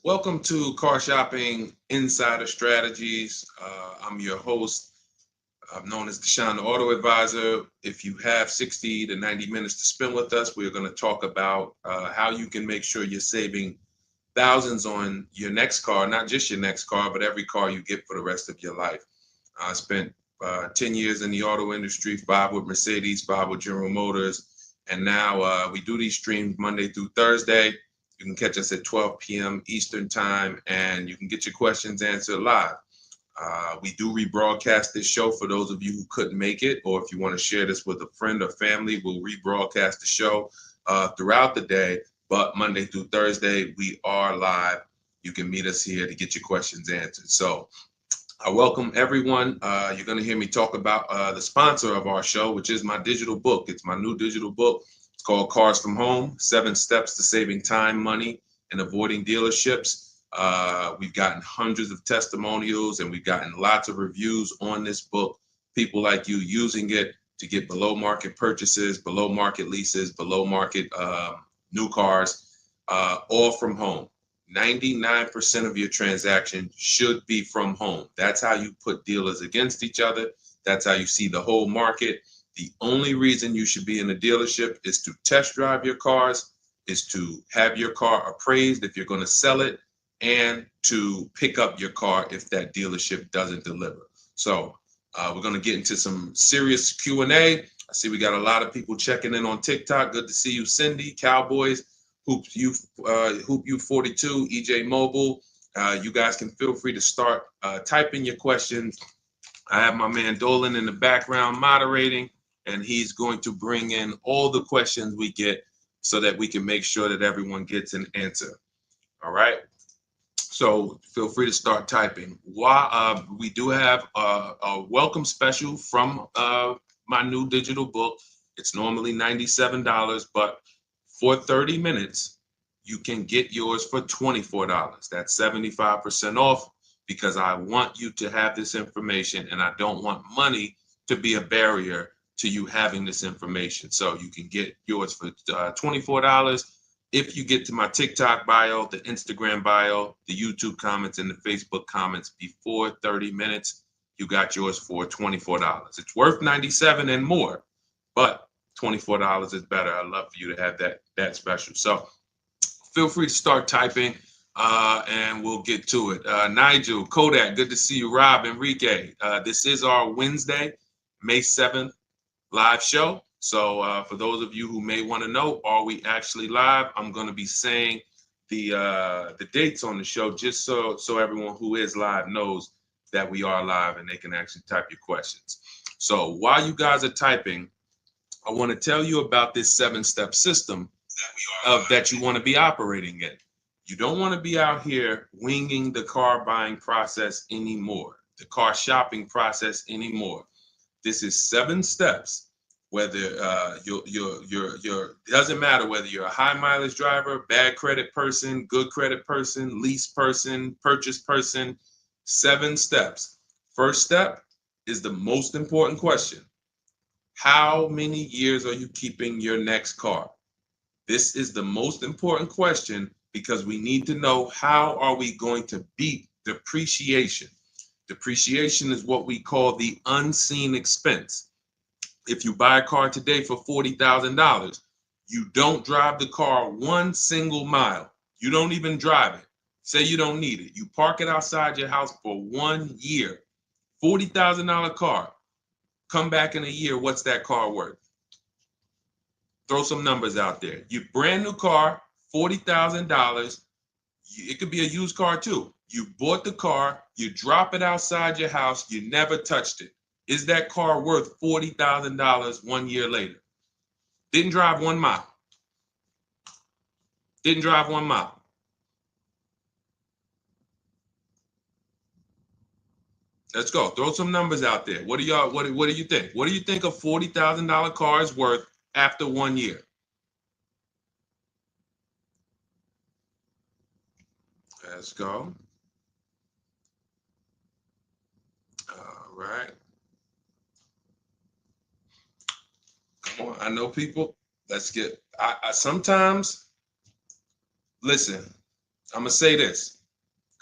Welcome to Car Shopping Insider Strategies. I'm your host. I'm known as Deshone the Auto Advisor. If you have 60 to 90 minutes to spend with us, we're going to talk about how you can make sure you're saving thousands on your next car, not just your next car, but every car you get for the rest of your life. I spent 10 years in the auto industry, 5 with Mercedes, 5 with General Motors, and now we do these streams Monday through Thursday. You can catch us at 12 p.m. Eastern time, and you can get your questions answered live. We do rebroadcast this show for those of you who couldn't make it, or if you want to share this with a friend or family, we'll rebroadcast the show throughout the day. But Monday through Thursday, we are live. You can meet us here to get your questions answered. So I welcome everyone. You're going to hear me talk about the sponsor of our show, which is my digital book. It's my new digital book. It's called Cars from Home, 7 Steps to Saving Time, Money, and Avoiding Dealerships. We've gotten hundreds of testimonials and we've gotten lots of reviews on this book. People like you using it to get below market purchases, below market leases, below market new cars, all from home. 99% of your transaction should be from home. That's how you put dealers against each other. That's how you see the whole market. The only reason you should be in a dealership is to test drive your cars, is to have your car appraised if you're going to sell it, and to pick up your car if that dealership doesn't deliver. So we're going to get into some serious Q&A. I see we got a lot of people checking in on TikTok. Good to see you, Cindy, Cowboys, Hoop U 42, EJ Mobile. You guys can feel free to start typing your questions. I have my man Dolan in the background moderating, and he's going to bring in all the questions we get so that we can make sure that everyone gets an answer. All right. So feel free to start typing. We do have a welcome special from my new digital book. It's normally $97, but for 30 minutes, you can get yours for $24. That's 75% off, because I want you to have this information and I don't want money to be a barrier to you having this information. So you can get yours for $24. If you get to my TikTok bio, the Instagram bio, the YouTube comments, and the Facebook comments before 30 minutes, you got yours for $24. It's worth $97 and more, but $24 is better. I'd love for you to have that special. So feel free to start typing and we'll get to it. Nigel, Kodak, good to see you. Rob, Enrique, this is our Wednesday, May 7th live show. So for those of you who may want to know, are we actually live? I'm going to be saying the dates on the show just so everyone who is live knows that we are live and they can actually type your questions. So while you guys are typing, I want to tell you about this 7-step system that you want to be operating in. You don't want to be out here winging the car buying process anymore, the car shopping process anymore. This is 7 steps. Whether doesn't matter whether you're a high mileage driver, bad credit person, good credit person, lease person, purchase person. 7 steps. First step is the most important question. How many years are you keeping your next car? This is the most important question because we need to know how are we going to beat depreciation. Depreciation is what we call the unseen expense. If you buy a car today for $40,000, you don't drive the car 1 single mile. You don't even drive it. Say you don't need it. You park it outside your house for 1 year. $40,000 car. Come back in a year, what's that car worth? Throw some numbers out there. Your brand new car, $40,000. It could be a used car too. You bought the car, you drop it outside your house, you never touched it. Is that car worth $40,000 1 year later? Didn't drive 1 mile. Didn't drive 1 mile. Let's go. Throw some numbers out there. What do you think? What do you think a $40,000 car is worth after 1 year? Let's go. All right. Come on. I know people. Let's get. I sometimes listen. I'm gonna say this.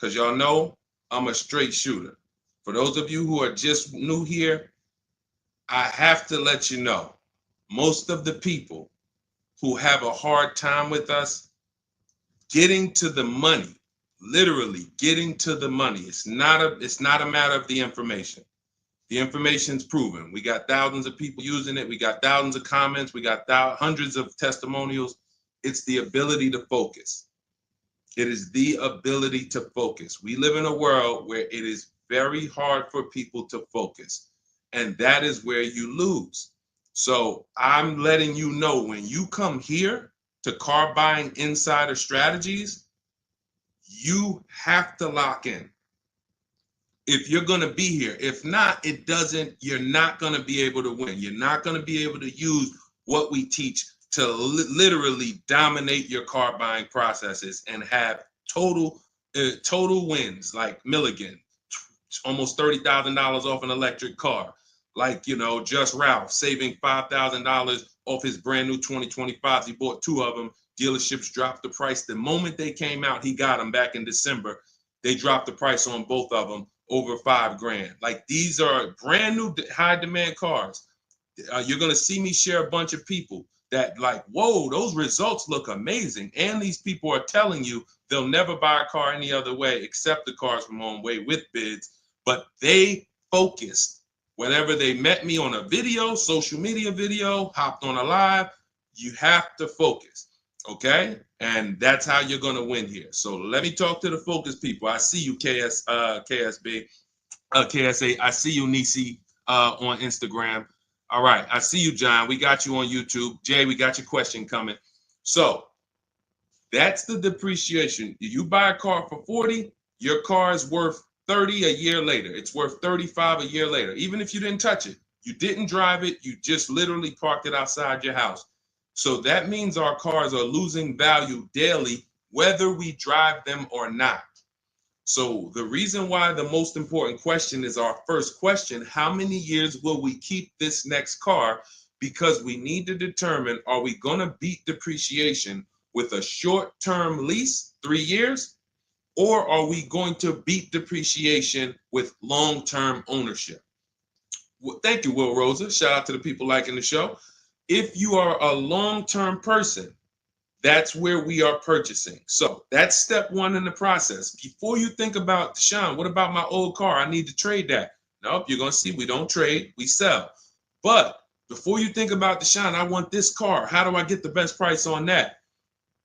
because y'all know I'm a straight shooter. For those of you who are just new here, I have to let you know, most of the people who have a hard time with us getting to the money, literally getting to the money. It's not a matter of the information. The information's proven. We got thousands of people using it. We got thousands of comments. We got hundreds of testimonials. It's the ability to focus. It is the ability to focus. We live in a world where it is very hard for people to focus, and that is where you lose. So I'm letting you know, when you come here to Car Buying Insider Strategies, you have to lock in. If you're going to be here, if not, you're not going to be able to win. You're not going to be able to use what we teach to literally dominate your car buying processes and have total wins, like Milligan, almost $30,000 off an electric car. Like, Just Ralph saving $5,000 off his brand new 2025s. He bought 2 of them. Dealerships dropped the price. The moment they came out, he got them back in December. They dropped the price on both of them over $5,000. Like, these are brand new high demand cars. You're going to see me share a bunch of people that like, whoa, those results look amazing. And these people are telling you they'll never buy a car any other way except the Cars from Home way with bids. But they focused. Whenever they met me on a video, social media video, hopped on a live, you have to focus. Okay? And that's how you're going to win here. So let me talk to the focus people. I see you, KSA. I see you, Nisi, on Instagram. All right. I see you, John. We got you on YouTube. Jay, we got your question coming. So that's the depreciation. You buy a car for 40, your car is worth 30 a year later. It's worth 35 a year later. Even if you didn't touch it, you didn't drive it, you just literally parked it outside your house. So that means our cars are losing value daily, whether we drive them or not. So the reason why the most important question is our first question: how many years will we keep this next car? Because we need to determine, are we going to beat depreciation with a short-term lease, 3 years, or are we going to beat depreciation with long-term ownership? Well, thank you, Will Rosa. Shout out to the people liking the show. If you are a long-term person, that's where we are purchasing. So that's step 1 in the process. Before you think about, Deshaun, what about my old car? I need to trade that. Nope, you're going to see we don't trade, we sell. But before you think about, Deshaun, I want this car. How do I get the best price on that?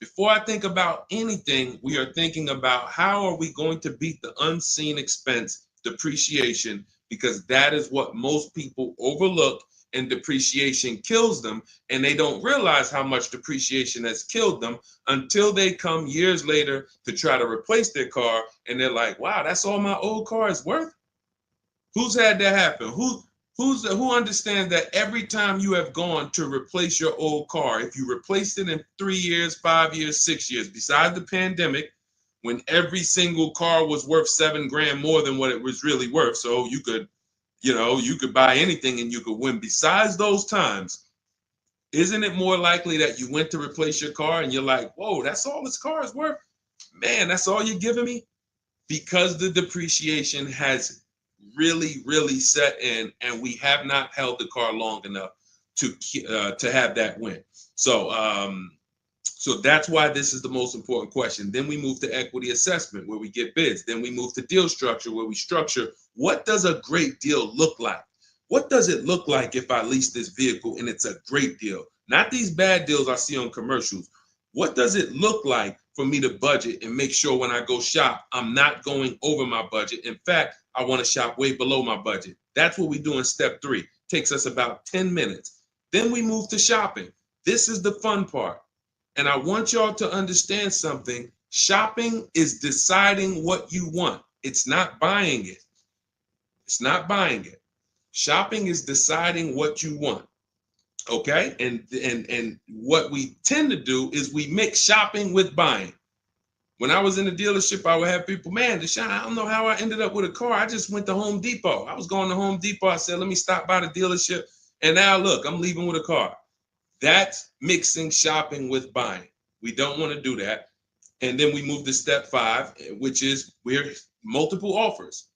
Before I think about anything, we are thinking about how are we going to beat the unseen expense, depreciation, because that is what most people overlook, and depreciation kills them, and they don't realize how much depreciation has killed them until they come years later to try to replace their car, and they're like, wow, that's all my old car is worth? Who's had that happen? Who understands that every time you have gone to replace your old car, if you replaced it in 3 years, 5 years, 6 years, besides the pandemic, when every single car was worth $7,000 more than what it was really worth, so you could buy anything and you could win. Besides those times, isn't it more likely that you went to replace your car and you're like, whoa, that's all this car is worth? Man, that's all you're giving me? Because the depreciation has really, really set in, and we have not held the car long enough to have that win. So that's why this is the most important question. Then we move to equity assessment, where we get bids. Then we move to deal structure, where we structure, what does a great deal look like? What does it look like if I lease this vehicle and it's a great deal? Not these bad deals I see on commercials. What does it look like for me to budget and make sure when I go shop, I'm not going over my budget? In fact, I want to shop way below my budget. That's what we do in step 3. Takes us about 10 minutes. Then we move to shopping. This is the fun part. And I want y'all to understand something. Shopping is deciding what you want. It's not buying it. It's not buying it. Shopping is deciding what you want. Okay? And what we tend to do is we mix shopping with buying. When I was in the dealership, I would have people, man, Deshaun, I don't know how I ended up with a car. I just went to Home Depot. I was going to Home Depot. I said, let me stop by the dealership. And now look, I'm leaving with a car. That's mixing shopping with buying. We don't want to do that. And then we move to step 5, which is we're multiple offers.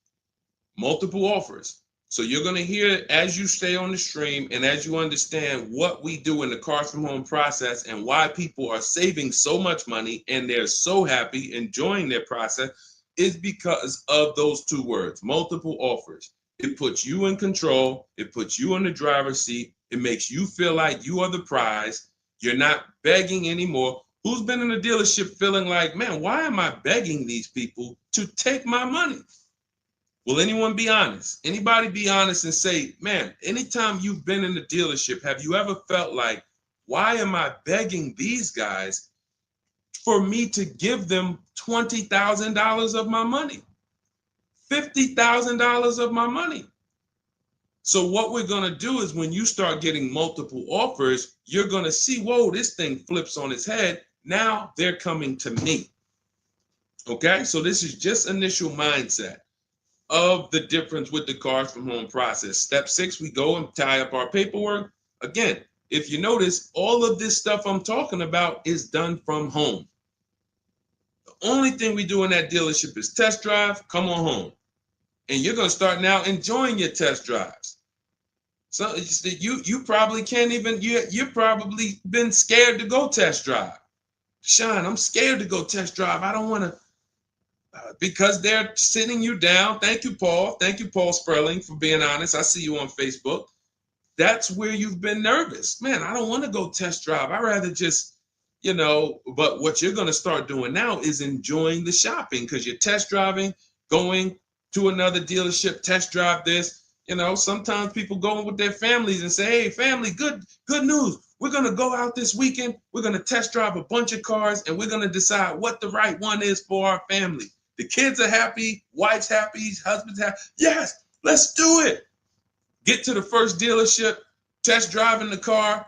Multiple offers. So you're going to hear as you stay on the stream and as you understand what we do in the Cars from Home process and why people are saving so much money and they're so happy enjoying their process is because of those 2 words, multiple offers. It puts you in control. It puts you in the driver's seat. It makes you feel like you are the prize. You're not begging anymore. Who's been in a dealership feeling like, man, why am I begging these people to take my money? Will anyone be honest? Anybody be honest and say, man, anytime you've been in the dealership, have you ever felt like, why am I begging these guys for me to give them $20,000 of my money, $50,000 of my money? So what we're going to do is when you start getting multiple offers, you're going to see, whoa, this thing flips on its head. Now they're coming to me. Okay, so this is just initial mindset of the difference with the Cars from Home process. Step 6, we go and tie up our paperwork. Again, if you notice, all of this stuff I'm talking about is done from home. The only thing we do in that dealership is test drive, come on home. And you're going to start now enjoying your test drives. So you probably can't even, you're probably been scared to go test drive. Sean, I'm scared to go test drive. I don't want to, because they're sitting you down. Thank you, Paul. Thank you, Paul Sperling, for being honest. I see you on Facebook. That's where you've been nervous. Man, I don't want to go test drive. I'd rather just, but what you're going to start doing now is enjoying the shopping because you're test driving, going to another dealership, test drive this. Sometimes people go with their families and say, hey, family, good news. We're going to go out this weekend. We're going to test drive a bunch of cars and we're going to decide what the right one is for our family. The kids are happy, wife's happy, husband's happy. Yes, let's do it. Get to the first dealership, test driving the car.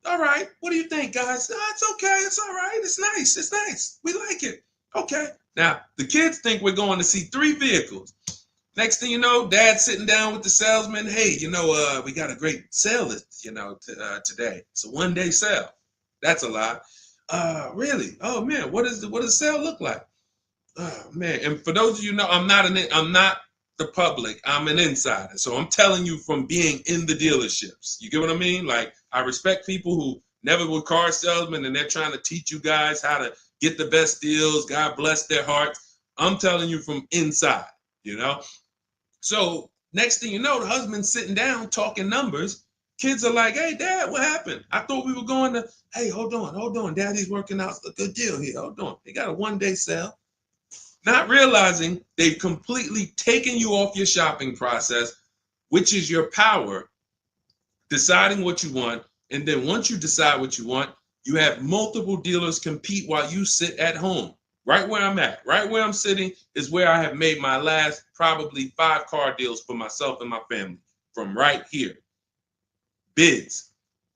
All right, what do you think, guys? Oh, it's okay, it's all right, it's nice, we like it. Okay, now the kids think we're going to see 3 vehicles. Next thing you know, Dad's sitting down with the salesman. Hey, we got a great sale, today. It's a 1-day sale. That's a lie. Really? Oh man, what does the sale look like? Oh man, and for those of you who know, I'm not the public. I'm an insider, so I'm telling you from being in the dealerships. You get what I mean? Like I respect people who never were car salesmen, and they're trying to teach you guys how to get the best deals. God bless their hearts. I'm telling you from inside. So next thing you know, the husband's sitting down talking numbers. Kids are like, hey, Dad, what happened? I thought we were going to, hey, hold on. Daddy's working out a good deal here. Hold on. They got a 1-day sale. Not realizing they've completely taken you off your shopping process, which is your power, deciding what you want. And then once you decide what you want, you have multiple dealers compete while you sit at home. Right where I'm at, right where I'm sitting is where I have made my last probably 5 car deals for myself and my family from right here. Bids.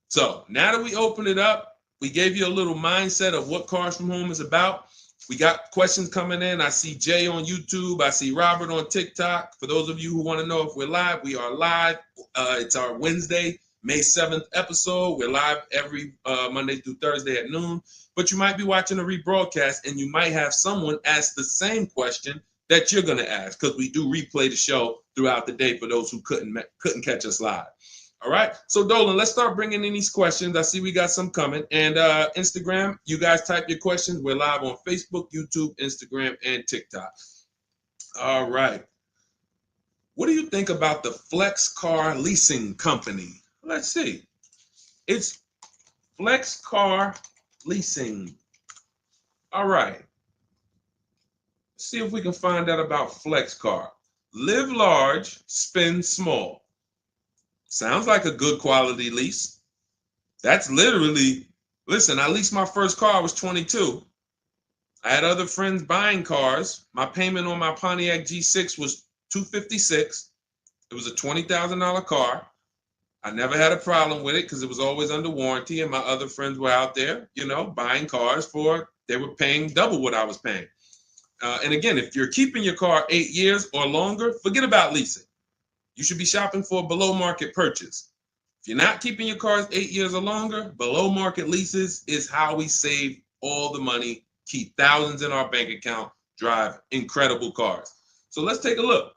So now that we open it up, we gave you a little mindset of what Cars from Home is about. We got questions coming in. I see Jay on YouTube. I see Robert on TikTok. For those of you who want to know if we're live, we are live. It's our Wednesday, May 7th episode. We're live every Monday through Thursday at noon. But you might be watching a rebroadcast and you might have someone ask the same question that you're going to ask because we do replay the show throughout the day for those who couldn't catch us live. All right. So Dolan, let's start bringing in these questions. I see we got some coming. And Instagram, you guys type your questions. We're live on Facebook, YouTube, Instagram, and TikTok. All right. What do you think about the Flex Car Leasing Company? Let's see. It's Flex Car Leasing. All right. Let's see if we can find out about Flex Car. Live large, spend small. Sounds like a good quality lease. That's literally, listen, I leased my first car, I was 22. I had other friends buying cars. My payment on my Pontiac G6 was $256. It was a $20,000 car. I never had a problem with it because it was always under warranty, and my other friends were out there, buying cars they were paying double what I was paying. And again, if you're keeping your car 8 years or longer, forget about leasing. You should be shopping for a below market purchase. If you're not keeping your cars 8 years or longer, below market leases is how we save all the money keep thousands in our bank account, drive incredible cars. So let's take a look.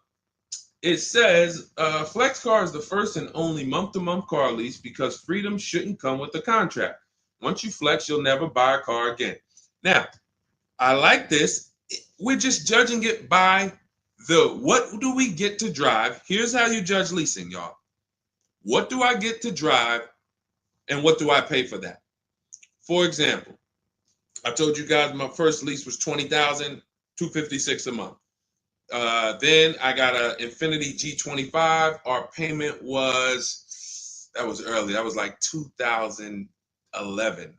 It says Flex Car is the first and only month-to-month car lease because freedom shouldn't come with a contract. Once you flex, you'll never buy a car again. Now, I like this. We're just judging it by what do we get to drive? Here's how you judge leasing, y'all. What do I get to drive and what do I pay for that? For example, I told you guys my first lease was $20,256 a month. Then I got an Infiniti G25. Our payment that was early. That was like 2011.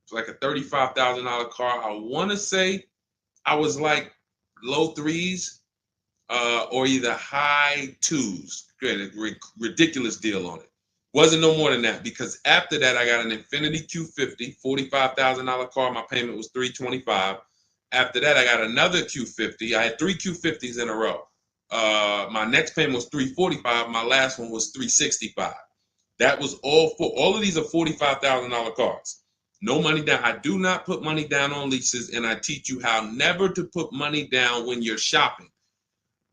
It's like a $35,000 car. I want to say I was like low threes or either high twos. Ridiculous deal on it. Wasn't no more than that because after that I got an Infiniti Q50, $45,000 car. My payment was $325. After that, I got another Q50. I had 3 Q50s in a row. My next payment was $345. My last one was $365. That was all of these are $45,000 cars. No money down. I do not put money down on leases, and I teach you how never to put money down when you're shopping.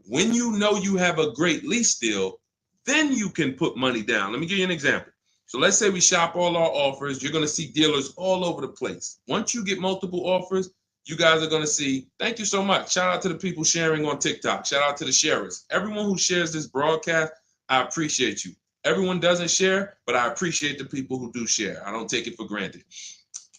When you know you have a great lease deal, then you can put money down. Let me give you an example. So let's say we shop all our offers. You're going to see dealers all over the place. Once you get multiple offers, you guys are going to see, thank you so much. Shout out to the people sharing on TikTok. Shout out to the sharers. Everyone who shares this broadcast, I appreciate you. Everyone doesn't share, but I appreciate the people who do share. I don't take it for granted.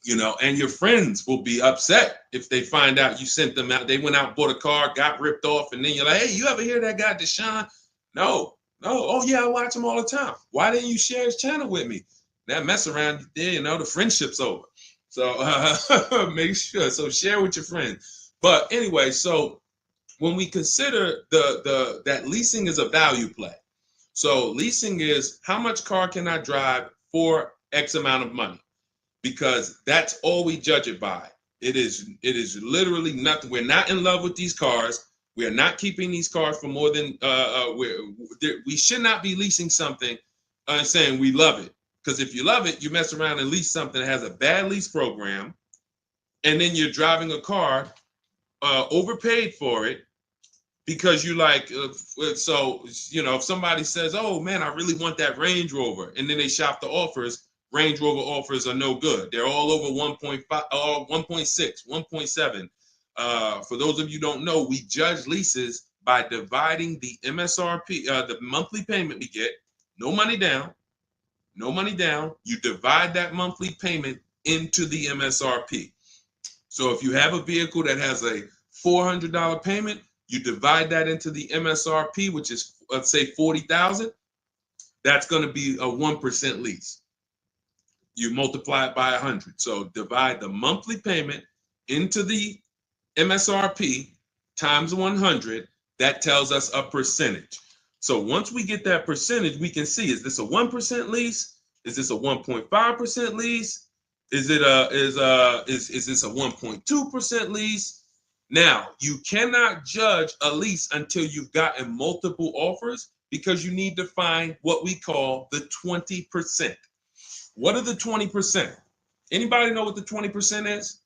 You know, and your friends will be upset if they find out you sent them out. They went out, bought a car, got ripped off, and then you're like, hey, you ever hear that guy, Deshone? No. Oh, yeah, I watch him all the time. Why didn't you share his channel with me? That mess around there, you know, the friendship's over. So make sure. So share with your friends. But anyway, so when we consider that leasing is a value play. So leasing is how much car can I drive for X amount of money? Because that's all we judge it by. It is literally nothing. We're not in love with these cars. We are not keeping these cars for more than we should not be leasing something and saying we love it. Because if you love it, you mess around and lease something that has a bad lease program, and then you're driving a car overpaid for it because you like. So you know, if somebody says, "Oh man, I really want that Range Rover," and then they shop the offers, Range Rover offers are no good. They're all over 1.5, 1.6, 1.7. For those of you who don't know, we judge leases by dividing the MSRP, the monthly payment we get, no money down. No money down, you divide that monthly payment into the MSRP. So if you have a vehicle that has a $400 payment, you divide that into the MSRP, which is, let's say, $40,000. That's going to be a 1% lease. You multiply it by 100. So divide the monthly payment into the MSRP times 100. That tells us a percentage. So once we get that percentage, we can see, is this a 1% lease? Is this a 1.5% lease? Is this a 1.2% lease? Now, you cannot judge a lease until you've gotten multiple offers because you need to find what we call the 20%. What are the 20%? Anybody know what the 20% is?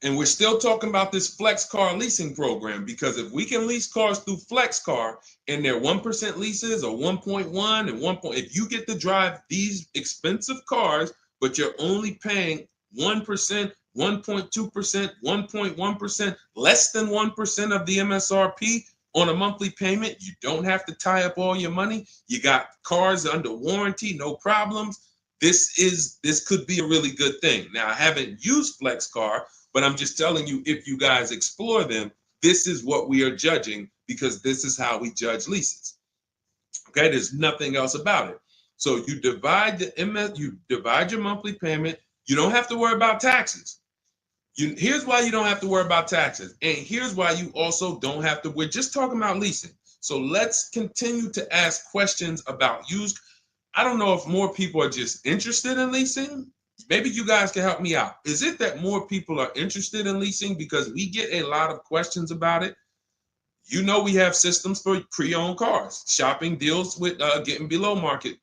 And we're still talking about this Flex Car leasing program because if we can lease cars through Flex Car and they're 1% leases or 1.1 and 1. If you get to drive these expensive cars, but you're only paying 1%, 1.2%, 1.1%, less than 1% of the MSRP on a monthly payment, you don't have to tie up all your money. You got cars under warranty, no problems. This could be a really good thing. Now, I haven't used Flex Car, but I'm just telling you, if you guys explore them, this is what we are judging because this is how we judge leases. Okay, there's nothing else about it. So you divide your monthly payment. You don't have to worry about taxes. Here's why you don't have to worry about taxes. And here's why you also don't have to. We're just talking about leasing. So let's continue to ask questions about used. I don't know if more people are just interested in leasing. Maybe you guys can help me out. Is it that more people are interested in leasing because we get a lot of questions about it? You know, we have systems for pre-owned cars. Shopping deals with getting below market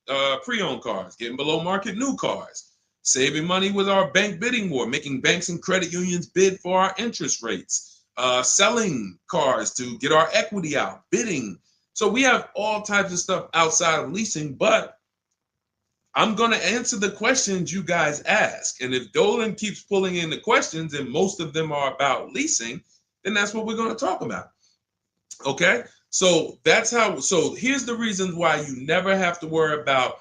pre-owned cars, getting below market new cars. saving money with our bank bidding war, making banks and credit unions bid for our interest rates, selling cars to get our equity out, bidding. So we have all types of stuff outside of leasing, but I'm going to answer the questions you guys ask. And if Dolan keeps pulling in the questions, and most of them are about leasing, then that's what we're going to talk about. Okay? So that's how, so here's the reasons why you never have to worry about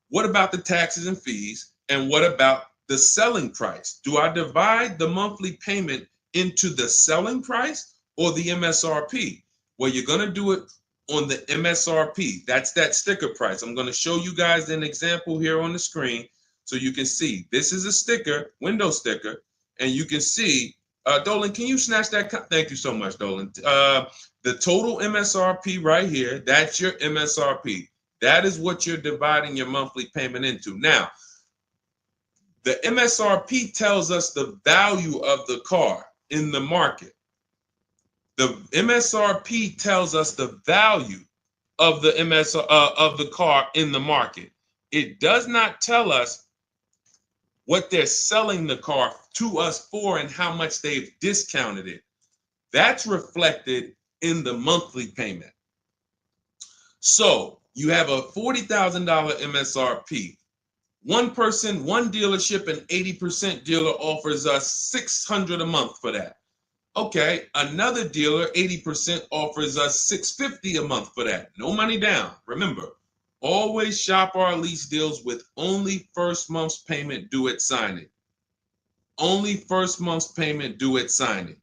what about the taxes and fees and what about the selling price? Do I divide the monthly payment into the selling price or the MSRP? Well, you're going to do it on the MSRP. That's that sticker price. I'm going to show you guys an example here on the screen so you can see. This is a sticker, window sticker, and you can see, Dolan, can you snatch that? Thank you so much, Dolan. The total MSRP right here, that's your MSRP. That is what you're dividing your monthly payment into. Now, the MSRP tells us the value of the car in the market. The MSRP tells us the value of the of the car in the market. It does not tell us what they're selling the car to us for and how much they've discounted it. That's reflected in the monthly payment. So you have a $40,000 MSRP. One person, one dealership, an 80% dealer offers us $600 a month for that. Okay, another dealer, 80% offers us $650 a month for that. No money down. Remember, always shop our lease deals with only first month's payment due at signing. Only first month's payment due at signing.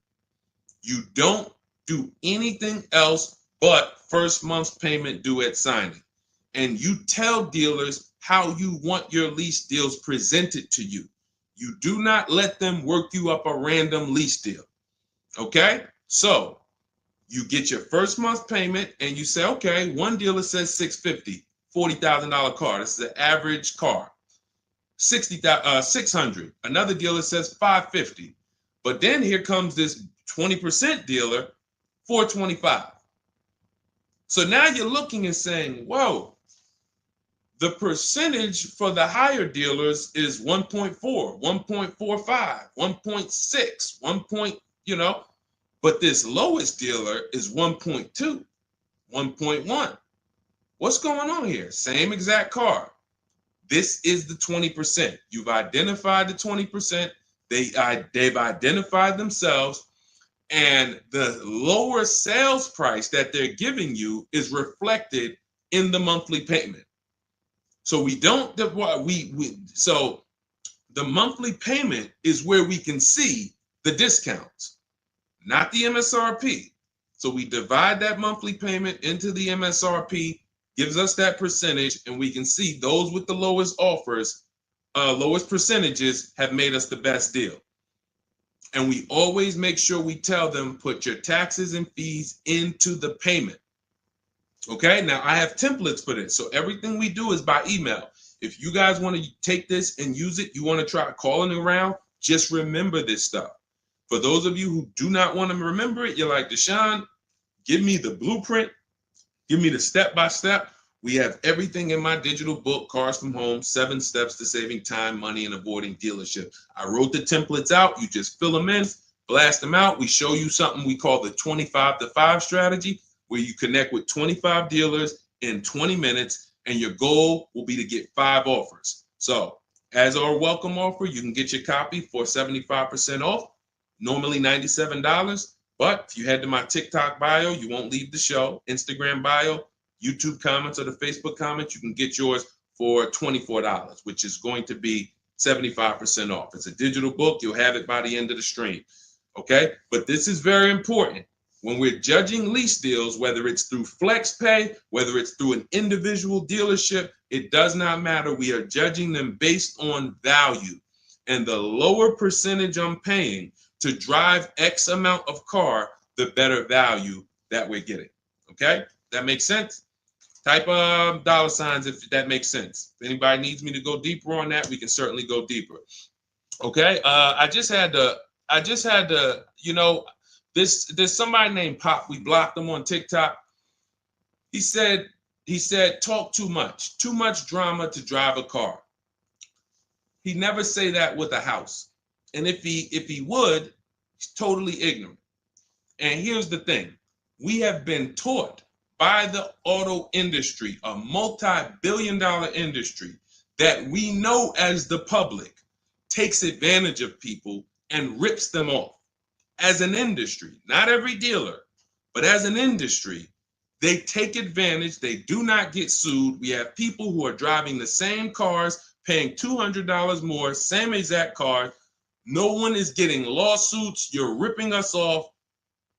You don't do anything else but first month's payment due at signing. And you tell dealers how you want your lease deals presented to you. You do not let them work you up a random lease deal. Okay, so you get your first month payment and you say, okay, one dealer says $650, $40,000 car. This is an average car. $600. Another dealer says $550. But then here comes this 20% dealer, $425. So now you're looking and saying, whoa, the percentage for the higher dealers is 1.4, 1.45, 1.6, 1. But this lowest dealer is 1.2, 1.1. What's going on here? Same exact car. This is the 20%. You've identified the 20%. They've identified themselves, and the lower sales price that they're giving you is reflected in the monthly payment. So so the monthly payment is where we can see the discounts, not the MSRP. So we divide that monthly payment into the MSRP, gives us that percentage, and we can see those with the lowest offers, lowest percentages have made us the best deal. And we always make sure we tell them, put your taxes and fees into the payment. Okay, now I have templates for this. So everything we do is by email. If you guys want to take this and use it, you want to try calling around, just remember this stuff. For those of you who do not want to remember it, you're like, Deshone, give me the blueprint, give me the step-by-step. We have everything in my digital book, Cars from Home, 7 Steps to Saving Time, Money, and Avoiding Dealership. I wrote the templates out. You just fill them in, blast them out. We show you something we call the 25-to-5 strategy, where you connect with 25 dealers in 20 minutes, and your goal will be to get 5 offers. So as our welcome offer, you can get your copy for 75% off, normally $97. But if you head to my TikTok bio, you won't leave the show, Instagram bio, YouTube comments, or the Facebook comments, you can get yours for $24, which is going to be 75% off. It's a digital book. You'll have it by the end of the stream. Okay? But this is very important. When we're judging lease deals, whether it's through FlexPay, whether it's through an individual dealership, it does not matter. We are judging them based on value. And the lower percentage I'm paying to drive X amount of car, the better value that we're getting. Okay? That makes sense? Type $signs if that makes sense. If anybody needs me to go deeper on that, we can certainly go deeper. Okay? I just had to, there's somebody named Pop. We blocked him on TikTok. He said, talk too much drama to drive a car. He never say that with a house. And if he would, he's totally ignorant. And here's the thing. We have been taught by the auto industry, a multi-billion-dollar industry, that we know as the public takes advantage of people and rips them off. As an industry, not every dealer, but as an industry, they take advantage. They do not get sued. We have people who are driving the same cars, paying $200 more, same exact car. No one is getting lawsuits. You're ripping us off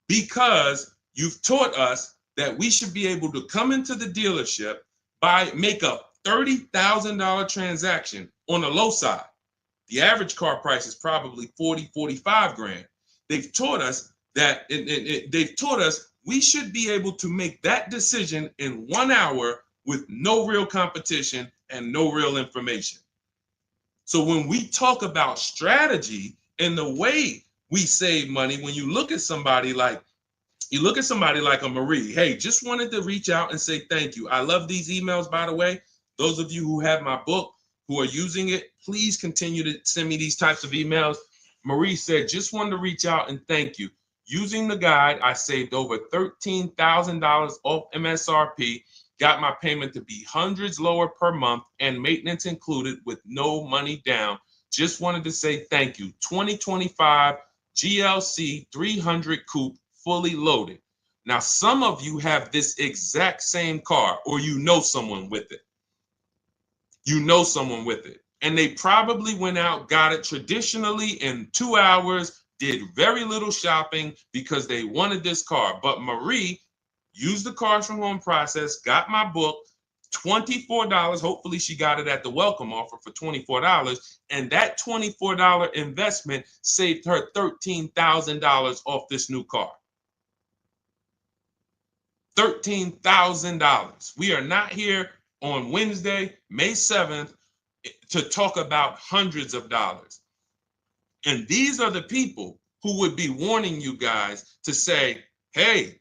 because you've taught us that we should be able to come into the dealership, make a $30,000 transaction on the low side. The average car price is probably 40, 45 grand. They've taught us that they've taught us we should be able to make that decision in 1 hour with no real competition and no real information. So when we talk about strategy and the way we save money, when you look at somebody like a Marie, hey, just wanted to reach out and say thank you. I love these emails, by the way. Those of you who have my book, who are using it, please continue to send me these types of emails. Marie said, just wanted to reach out and thank you. Using the guide, I saved over $13,000 off MSRP, got my payment to be hundreds lower per month and maintenance included with no money down. Just wanted to say thank you. 2025 GLC 300 coupe, fully loaded. Now, some of you have this exact same car, or you know someone with it. You know someone with it. And they probably went out, got it traditionally in 2 hours, did very little shopping because they wanted this car. But Marie used the cars from home process, got my book, $24. Hopefully she got it at the welcome offer for $24. And that $24 investment saved her $13,000 off this new car. $13,000. We are not here on Wednesday, May 7th, to talk about hundreds of dollars. And these are the people who would be warning you guys to say, hey,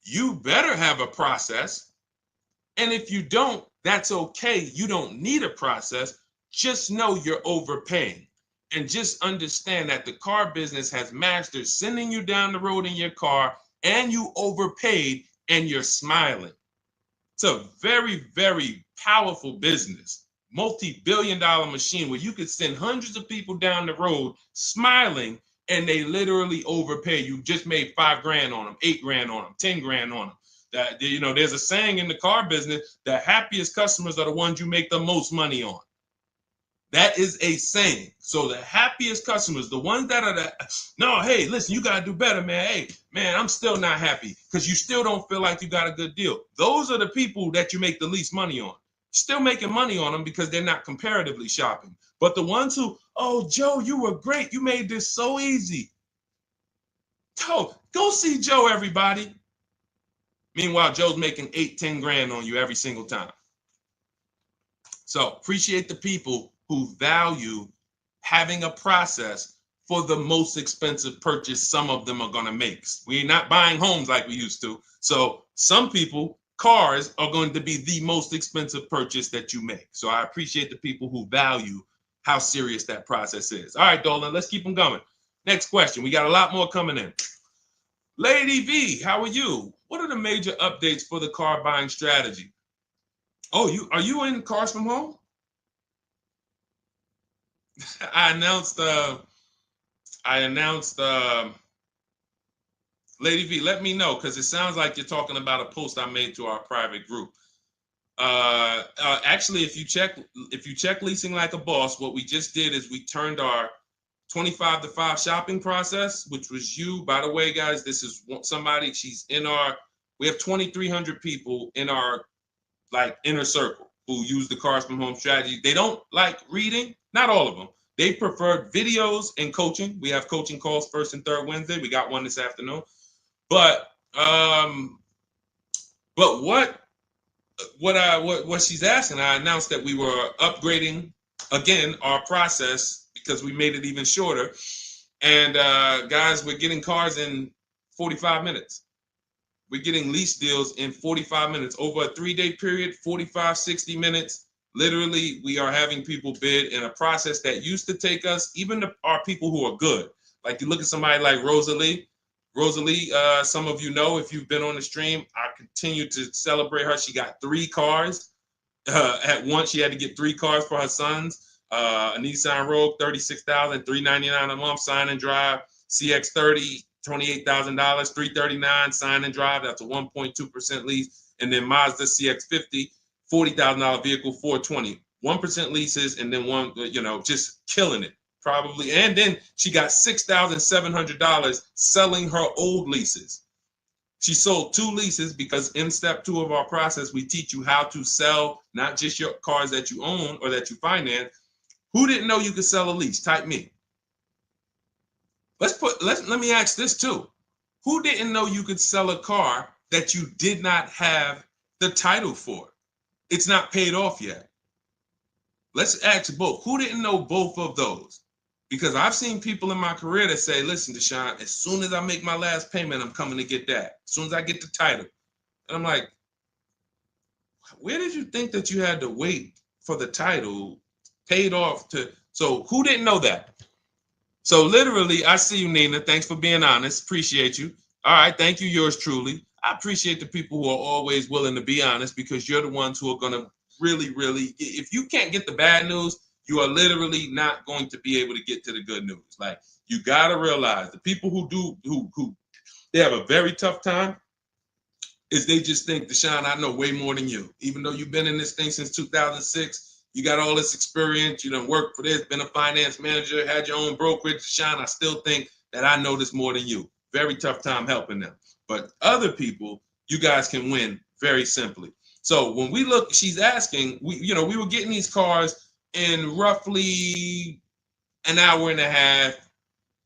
you better have a process. And if you don't, that's okay. You don't need a process. Just know you're overpaying. And just understand that the car business has mastered sending you down the road in your car and you overpaid and you're smiling. It's a very, very powerful business, multi-billion-dollar machine where you could send hundreds of people down the road smiling and they literally overpay. You just made 5 grand on them, 8 grand on them, 10 grand on them. That, you know, there's a saying in the car business, the happiest customers are the ones you make the most money on. That is a saying. So the happiest customers, the ones that are no, hey, listen, you got to do better, man. Hey, man, I'm still not happy because you still don't feel like you got a good deal. Those are the people that you make the least money on. Still making money on them because they're not comparatively shopping. But the ones who, oh, Joe, you were great. You made this so easy. Go see Joe, everybody. Meanwhile, Joe's making 8, 10 grand on you every single time. So appreciate the people who value having a process for the most expensive purchase some of them are going to make. We're not buying homes like we used to. So some people, cars are going to be the most expensive purchase that you make. So I appreciate the people who value how serious that process is. All right, Dolan, let's keep them going. Next question. We got a lot more coming in. Lady V, how are you? What are the major updates for the car buying strategy? Oh, are you in Cars from Home? I announced Lady V, let me know, because it sounds like you're talking about a post I made to our private group. Actually, if you check Leasing Like a Boss, what we just did is we turned our 25 to 5 shopping process, which was you. By the way, guys, this is somebody, we have 2,300 people in our inner circle who use the Cars from Home strategy. They don't like reading, not all of them. They prefer videos and coaching. We have coaching calls first and third Wednesday. We got one this afternoon. But what she's asking, I announced that we were upgrading again our process because we made it even shorter. And guys, we're getting cars in 45 minutes. We're getting lease deals in 45 minutes over a 3-day period, 45, 60 minutes. Literally, we are having people bid in a process that used to take us, even our people who are good. Like you look at somebody like Rosalie. Rosalie, some of you know if you've been on the stream, I continue to celebrate her. She got 3 cars. At once, she had to get 3 cars for her sons. A Nissan Rogue, $36,399 a month, sign and drive. CX-30, $28,000, $339 sign and drive. That's a 1.2% lease. And then Mazda CX-50, $40,000 vehicle, $420. 1% leases, and then one, just killing it. Probably. And then she got $6,700 selling her old leases. She sold 2 leases because in step 2 of our process, we teach you how to sell not just your cars that you own or that you finance. Who didn't know you could sell a lease? Type me. Let me ask this too. Who didn't know you could sell a car that you did not have the title for? It's not paid off yet. Let's ask both. Who didn't know both of those? Because I've seen people in my career that say, listen, Deshone, as soon as I make my last payment, I'm coming to get that. As soon as I get the title. And I'm like, where did you think that you had to wait for the title paid off to? So who didn't know that? So literally, I see you, Nina. Thanks for being honest. Appreciate you. All right. Thank you, yours truly. I appreciate the people who are always willing to be honest, because you're the ones who are going to really, if you can't get the bad news, you are literally not going to be able to get to the good news. Like, you got to realize the people who they have a very tough time is they just think, Deshone, I know way more than you. Even though you've been in this thing since 2006, you got all this experience, you done worked for this, been a finance manager, had your own brokerage. Deshone, I still think that I know this more than you. Very tough time helping them. But other people, you guys can win very simply. So when we look, she's asking, we were getting these cars in roughly an hour and a half,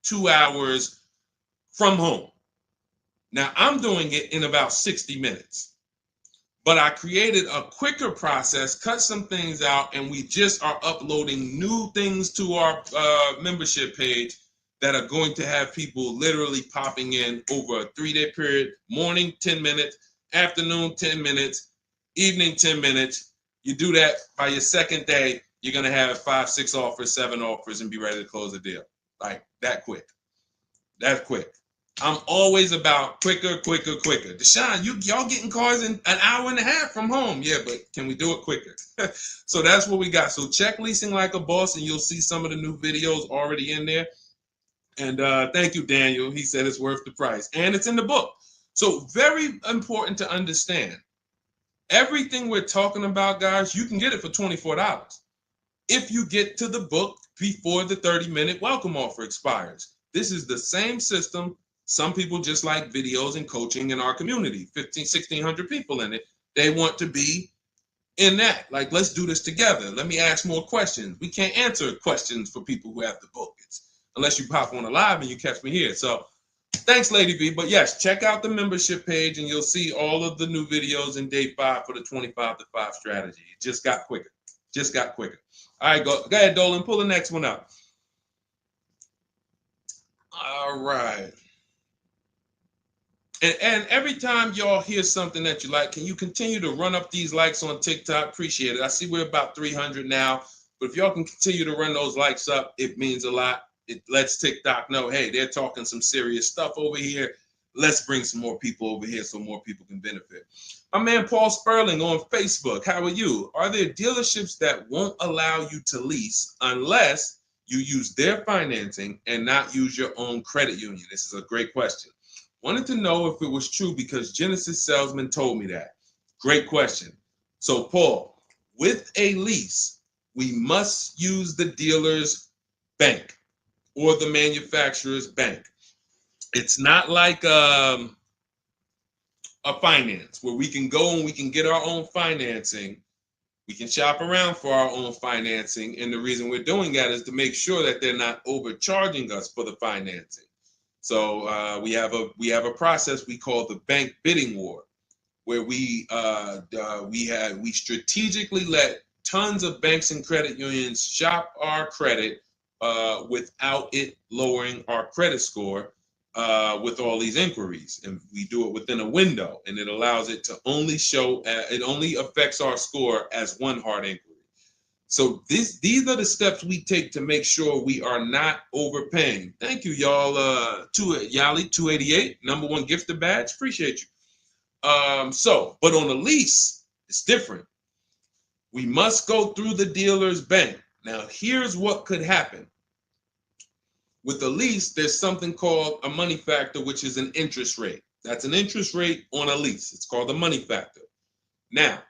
2 hours from home. Now I'm doing it in about 60 minutes, but I created a quicker process, cut some things out, and we just are uploading new things to our membership page that are going to have people literally popping in over a 3-day period. Morning, 10 minutes, afternoon, 10 minutes, evening, 10 minutes. You do that by your second day, you're going to have 5, 6 offers, 7 offers, and be ready to close the deal. Like that quick. That's quick. I'm always about quicker. Deshone, y'all getting cars in an hour and a half from home. Yeah, but can we do it quicker? So that's what we got. So check Leasing Like a Boss, and you'll see some of the new videos already in there. And thank you, Daniel. He said it's worth the price. And it's in the book. So very important to understand. Everything we're talking about, guys, you can get it for $24 if you get to the book before the 30-minute welcome offer expires. This is the same system. Some people just like videos and coaching in our community, 1,600 people in it. They want to be in that. Like, let's do this together. Let me ask more questions. We can't answer questions for people who have the book. Unless you pop on a live and you catch me here. So thanks, Lady V. But yes, check out the membership page and you'll see all of the new videos in day 5 for the 25 to 5 strategy. It just got quicker. All right, go ahead, Dolan. Pull the next one up. All right. And every time y'all hear something that you like, can you continue to run up these likes on TikTok? Appreciate it. I see we're about 300 now. But if y'all can continue to run those likes up, it means a lot. It lets TikTok know, hey, they're talking some serious stuff over here. Let's bring some more people over here so more people can benefit. My man Paul Sperling on Facebook. How are you? Are there dealerships that won't allow you to lease unless you use their financing and not use your own credit union? This is a great question. Wanted to know if it was true because Genesis Salesman told me that. Great question. So Paul, with a lease, we must use the dealer's bank or the manufacturer's bank. It's not like a finance where we can go and we can get our own financing. We can shop around for our own financing. And the reason we're doing that is to make sure that they're not overcharging us for the financing. So we have a process we call the bank bidding war, where we strategically let tons of banks and credit unions shop our credit without it lowering our credit score with all these inquiries. And we do it within a window, and it allows it to only show, it only affects our score as one hard inquiry. So these are the steps we take to make sure we are not overpaying. Thank you, y'all. Yali 288, #1 gifted badge. Appreciate you. But on a lease, it's different. We must go through the dealer's bank. Now, here's what could happen. With a lease, there's something called a money factor, which is an interest rate. That's an interest rate on a lease. It's called the money factor. Now,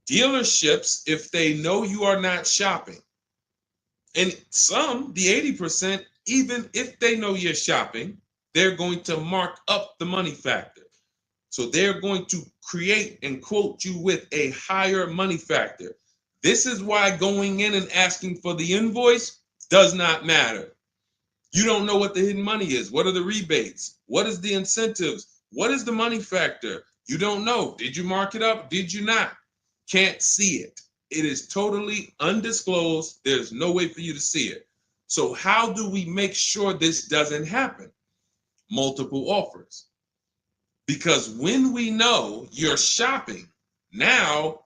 dealerships, if they know you are not shopping, and some, the 80%, even if they know you're shopping, they're going to mark up the money factor. So they're going to create and quote you with a higher money factor. This is why going in and asking for the invoice does not matter. You don't know what the hidden money is. What are the rebates? What is the incentives? What is the money factor? You don't know. Did you mark it up? Did you not? Can't see it. It is totally undisclosed. There's no way for you to see it. So how do we make sure this doesn't happen? Multiple offers. Because when we know you're shopping now,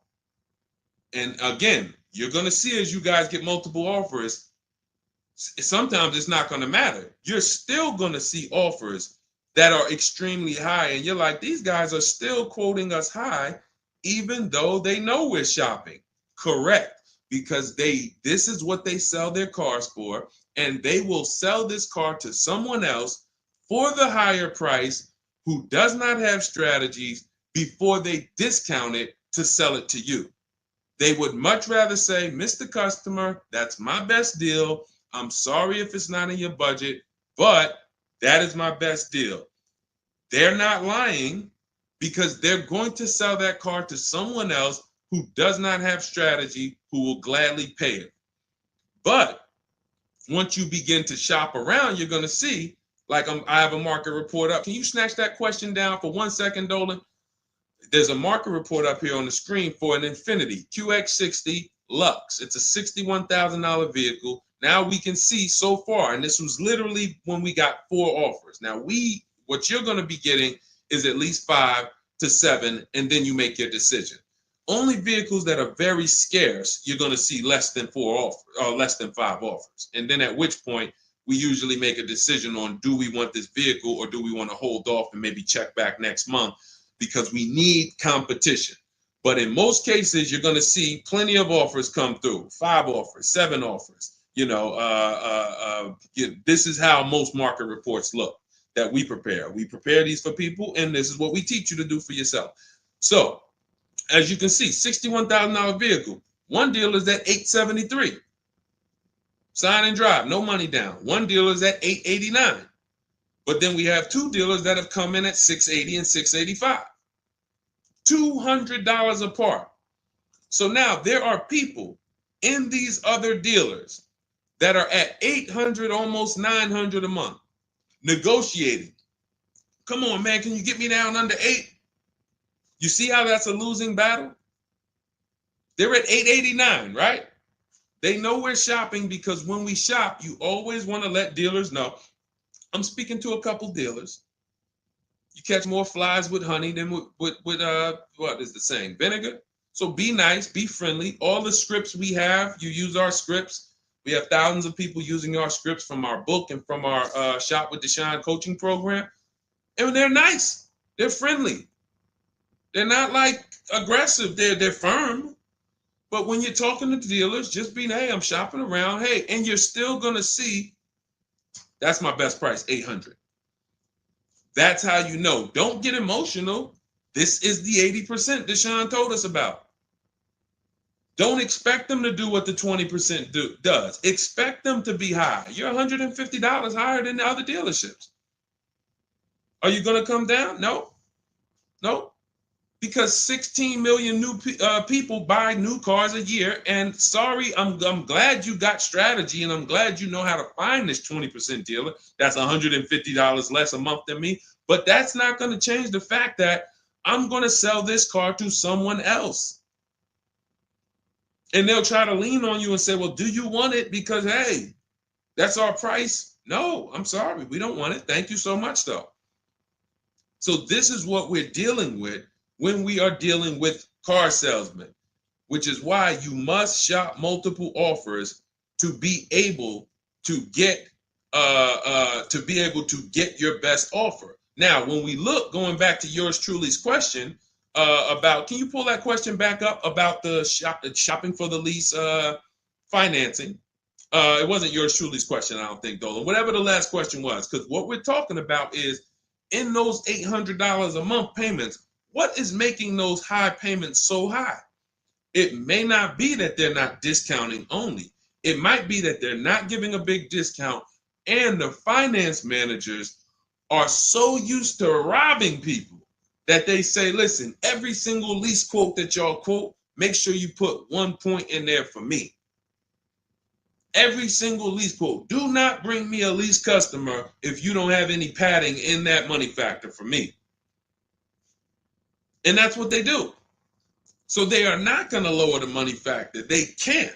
and again, you're going to see as you guys get multiple offers, sometimes it's not going to matter. You're still going to see offers that are extremely high. And you're like, these guys are still quoting us high, even though they know we're shopping. Correct. Because this is what they sell their cars for. And they will sell this car to someone else for the higher price who does not have strategies before they discount it to sell it to you. They would much rather say, Mr. Customer, that's my best deal. I'm sorry if it's not in your budget, but that is my best deal. They're not lying because they're going to sell that car to someone else who does not have strategy, who will gladly pay it. But once you begin to shop around, you're going to see, like I have a market report up. Can you snatch that question down for 1 second, Dolan? There's a market report up here on the screen for an Infiniti QX60 Lux. It's a $61,000 vehicle. Now we can see so far, and this was literally when we got 4 offers. Now what you're going to be getting is at least 5 to 7, and then you make your decision. Only vehicles that are very scarce, you're going to see less than 4 offers or less than 5 offers. And then at which point we usually make a decision on, do we want this vehicle or do we want to hold off and maybe check back next month, because we need competition. But in most cases, you're going to see plenty of offers come through, 5 offers, 7 offers. This is how most market reports look that we prepare. We prepare these for people, and this is what we teach you to do for yourself. So, as you can see, $61,000 vehicle. One dealer is at $873. Sign and drive, no money down. One dealer is at $889. But then we have 2 dealers that have come in at $680 and $685. $200 apart. So now there are people in these other dealers that are at $800, almost $900 a month, negotiating. Come on, man, can you get me down under 8? You see how that's a losing battle? They're at $889, right? They know we're shopping, because when we shop, you always want to let dealers know. I'm speaking to a couple dealers. You catch more flies with honey than with what is the saying? Vinegar. So be nice, be friendly. All the scripts we have, you use our scripts. We have thousands of people using our scripts from our book and from our Shop with Deshone coaching program. And they're nice. They're friendly. They're not like aggressive. They're firm. But when you're talking to dealers, just be, hey, I'm shopping around. Hey, and you're still going to see, that's my best price, $800. That's how you know. Don't get emotional. This is the 80% Deshone told us about. Don't expect them to do what the 20% does. Expect them to be high. You're $150 higher than the other dealerships. Are you going to come down? No. Because 16 million new people buy new cars a year. And sorry, I'm glad you got strategy, and I'm glad you know how to find this 20% dealer that's $150 less a month than me. But that's not going to change the fact that I'm going to sell this car to someone else. And they'll try to lean on you and say, well, do you want it? Because, hey, that's our price. No, I'm sorry. We don't want it. Thank you so much, though. So this is what we're dealing with when we are dealing with car salesmen. which is why you must shop multiple offers to be able to get your best offer. Now, when we look, going back to yours truly's question about, can you pull that question back up about the shopping for the lease financing? It wasn't yours truly's question, I don't think, Dolan. Whatever the last question was, because what we're talking about is in those $800 a month payments, what is making those high payments so high? It may not be that they're not discounting only. It might be that they're not giving a big discount, and the finance managers are so used to robbing people that they say, listen, every single lease quote that y'all quote, make sure you put 1 point in there for me. Every single lease quote. Do not bring me a lease customer if you don't have any padding in that money factor for me. And that's what they do. So they are not going to lower the money factor. They can't.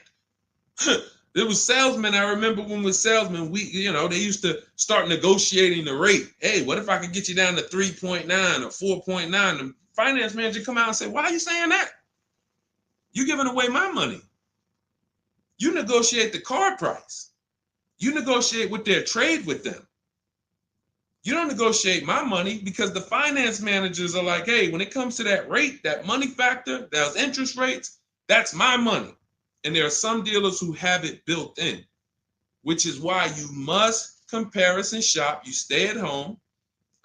There was salesmen. I remember when we were salesmen, they used to start negotiating the rate. Hey, what if I could get you down to 3.9 or 4.9? The finance manager come out and say, why are you saying that? You're giving away my money. You negotiate the car price. You negotiate with their trade with them. You don't negotiate my money, because the finance managers are like, hey, when it comes to that rate, that money factor, those interest rates, that's my money. And there are some dealers who have it built in, which is why you must comparison shop. You stay at home.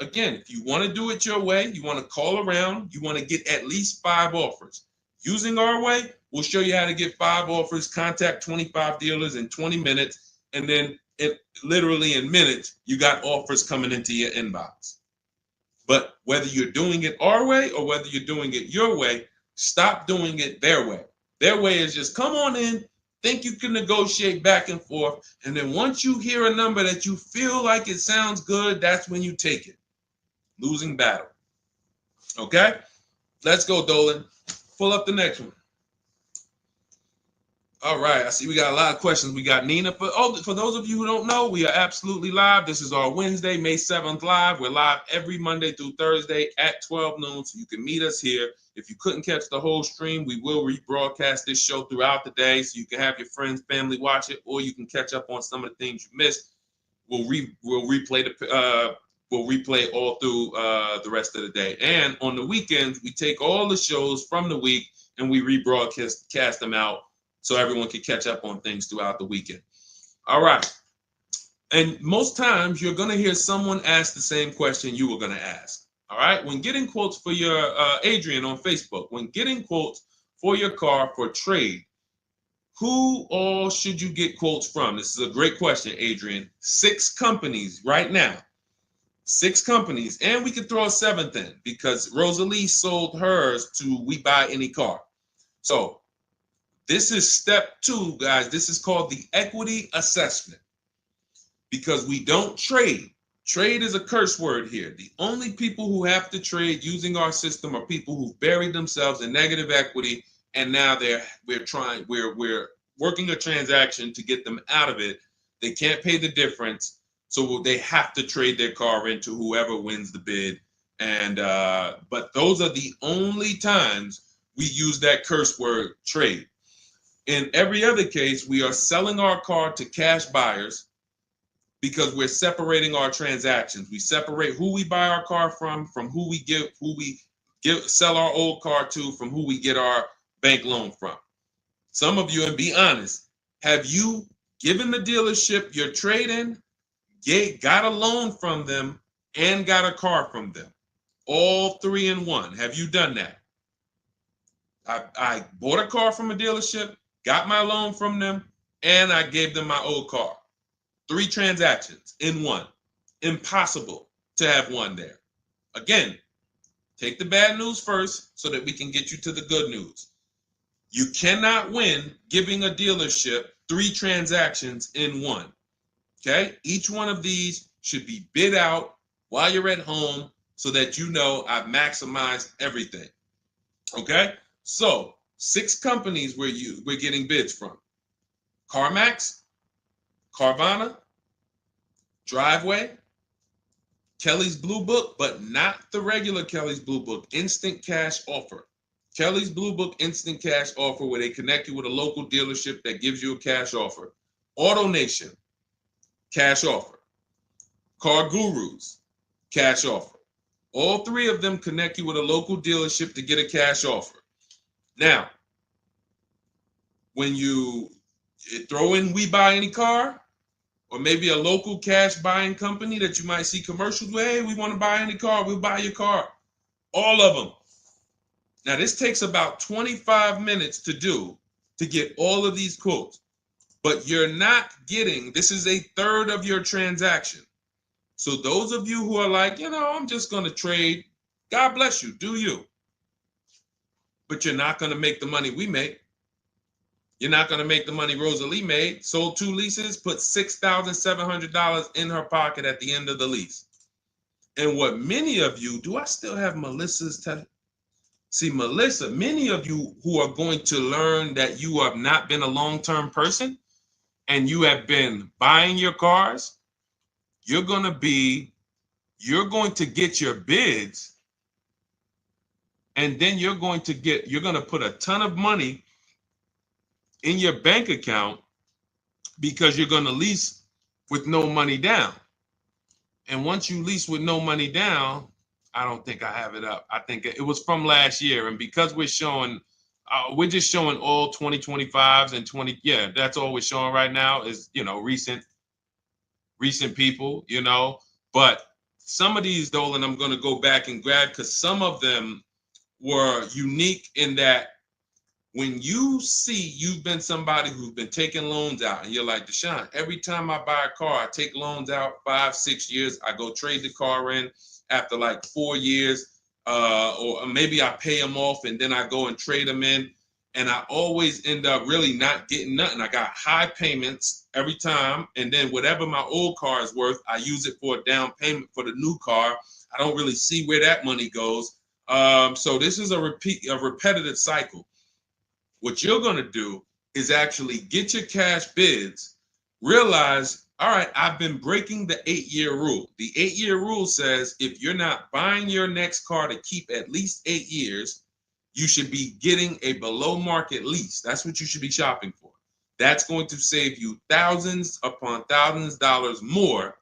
Again, if you want to do it your way, you want to call around, you want to get at least 5 offers. Using our way, we'll show you how to get 5 offers, contact 25 dealers in 20 minutes, and then literally in minutes, you got offers coming into your inbox. But whether you're doing it our way or whether you're doing it your way, stop doing it their way. Their way is just come on in, think you can negotiate back and forth, and then once you hear a number that you feel like it sounds good, that's when you take it. Losing battle. Okay? Let's go, Dolan. Pull up the next one. All right, I see we got a lot of questions. We got Nina. For those of you who don't know, we are absolutely live. This is our Wednesday, May 7th live. We're live every Monday through Thursday at 12 noon, so you can meet us here. If you couldn't catch the whole stream, we will rebroadcast this show throughout the day, so you can have your friends, family watch it, or you can catch up on some of the things you missed. We'll replay all through the rest of the day. And on the weekends, we take all the shows from the week and we rebroadcast them out, so everyone can catch up on things throughout the weekend. All right. And most times you're going to hear someone ask the same question you were going to ask. All right. When getting quotes for your, Adrian on Facebook, when getting quotes for your car for trade, who all should you get quotes from? This is a great question, Adrian. 6 companies right now. 6 companies. And we could throw a 7th in because Rosalie sold hers to We Buy Any Car. So this is step 2, guys. This is called the equity assessment, because we don't trade. Trade is a curse word here. The only people who have to trade using our system are people who've buried themselves in negative equity, and now we're working a transaction to get them out of it. They can't pay the difference, so they have to trade their car into whoever wins the bid. And but those are the only times we use that curse word, trade. In every other case, we are selling our car to cash buyers because we're separating our transactions. We separate who we buy our car from who we sell our old car to, from who we get our bank loan from. Some of you, and be honest, have you given the dealership your trade-in, got a loan from them, and got a car from them? All 3 in one. Have you done that? I bought a car from a dealership, got my loan from them, and I gave them my old car. 3 transactions in one. Impossible to have one there. Again, take the bad news first so that we can get you to the good news. You cannot win giving a dealership 3 transactions in one. Okay? Each one of these should be bid out while you're at home so that you know I've maximized everything. Okay? So 6 companies we're getting bids from: CarMax, Carvana, Driveway, Kelly's Blue Book, but not the regular Kelly's Blue Book, Instant Cash Offer. Kelly's Blue Book Instant Cash Offer, where they connect you with a local dealership that gives you a cash offer. Auto Nation, cash offer. Car Gurus, cash offer. All three of them connect you with a local dealership to get a cash offer. Now, when you throw in We Buy Any Car, or maybe a local cash buying company that you might see commercials with, hey, we want to buy any car, we'll buy your car. All of them. Now, this takes about 25 minutes to do to get all of these quotes, but you're not getting, this is a third of your transaction. So those of you who are like, I'm just going to trade, God bless you, do you. But you're not going to make the money we make. You're not going to make the money Rosalie made. Sold 2 leases, put $6,700 in her pocket at the end of the lease. And what many of you, do I still have Melissa's? See, Melissa, many of you who are going to learn that you have not been a long-term person and you have been buying your cars, you're going to get your bids, and then you're going to put a ton of money in your bank account because you're going to lease with no money down. And once you lease with no money down, I don't think I have it up. I think it was from last year. And because we're just showing all 2025s and 20. Yeah, that's all we're showing right now is, recent people, but some of these, Dolan, I'm going to go back and grab because some of them were unique in that when you see you've been somebody who's been taking loans out and you're like, Deshone, every time I buy a car, I take loans out 5-6 years. I go trade the car in after like 4 years, or maybe I pay them off and then I go and trade them in. And I always end up really not getting nothing. I got high payments every time. And then whatever my old car is worth, I use it for a down payment for the new car. I don't really see where that money goes. So this is a repetitive cycle. What you're going to do is actually get your cash bids, realize, all right, I've been breaking the 8-year rule. The 8-year rule says if you're not buying your next car to keep at least 8 years, you should be getting a below market lease. That's what you should be shopping for. That's going to save you thousands upon thousands of dollars more,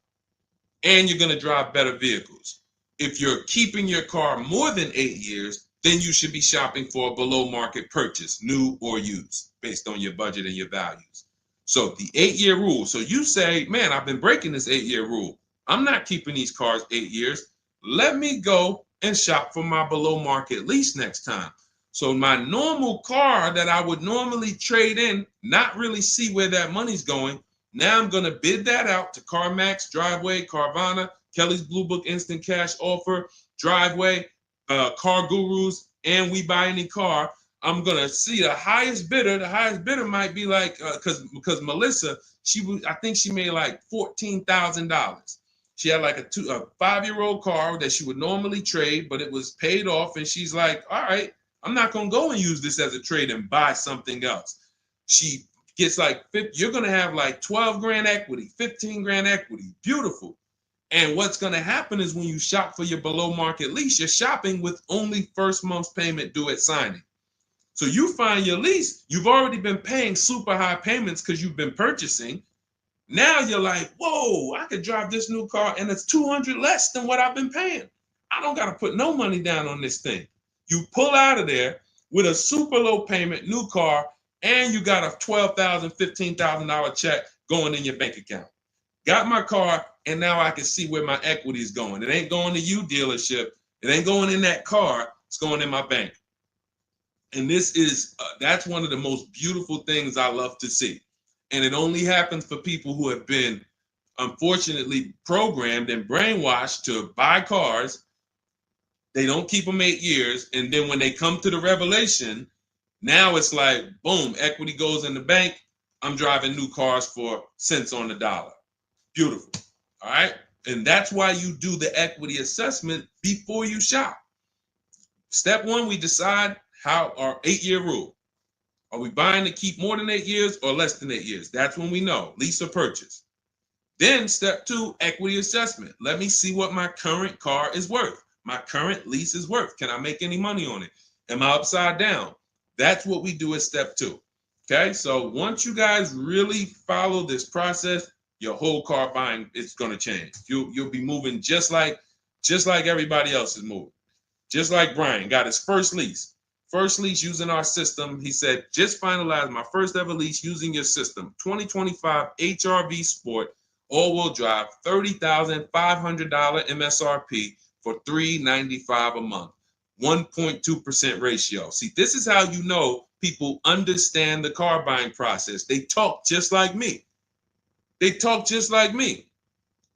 and you're going to drive better vehicles. If you're keeping your car more than 8 years, then you should be shopping for a below market purchase, new or used, based on your budget and your values. So the 8-year rule. So you say, man, I've been breaking this 8-year rule. I'm not keeping these cars 8 years. Let me go and shop for my below market lease next time. So my normal car that I would normally trade in, not really see where that money's going. Now I'm going to bid that out to CarMax, Driveway, Carvana, Kelly's Blue Book Instant Cash Offer, Driveway, Car Gurus, and We Buy Any Car. I'm going to see the highest bidder. The highest bidder might be like, because Melissa, I think she made like $14,000. She had like a 5-year-old car that she would normally trade, but it was paid off. And she's like, all right, I'm not going to go and use this as a trade and buy something else. She gets like, you're going to have like 12 grand equity, 15 grand equity. Beautiful. And what's going to happen is when you shop for your below market lease, you're shopping with only first month's payment due at signing. So you find your lease, you've already been paying super high payments because you've been purchasing. Now you're like, whoa, I could drive this new car and it's $200 less than what I've been paying. I don't got to put no money down on this thing. You pull out of there with a super low payment, new car, and you got a $12,000, $15,000 check going in your bank account. Got my car, and now I can see where my equity is going. It ain't going to you, dealership. It ain't going in that car. It's going in my bank. And this is, that's one of the most beautiful things I love to see. And it only happens for people who have been, unfortunately, programmed and brainwashed to buy cars. They don't keep them 8 years. And then when they come to the revelation, now it's like, boom, equity goes in the bank. I'm driving new cars for cents on the dollar. Beautiful. All right. And that's why you do the equity assessment before you shop. Step one, we decide how our 8-year rule. Are we buying to keep more than 8 years or less than 8 years? That's when we know, lease or purchase. Then step two, equity assessment. Let me see what my current car is worth. My current lease is worth. Can I make any money on it? Am I upside down? That's what we do at step 2. Okay, so once you guys really follow this process, your whole car buying is going to change. You'll be moving just like everybody else is moving. Just like Brian got his first lease. First lease using our system. He said, just finalized my first ever lease using your system. 2025 HRV Sport, all-wheel drive, $30,500 MSRP for $395 a month. 1.2% ratio. See, this is how you know people understand the car buying process. They talk just like me. They talk just like me.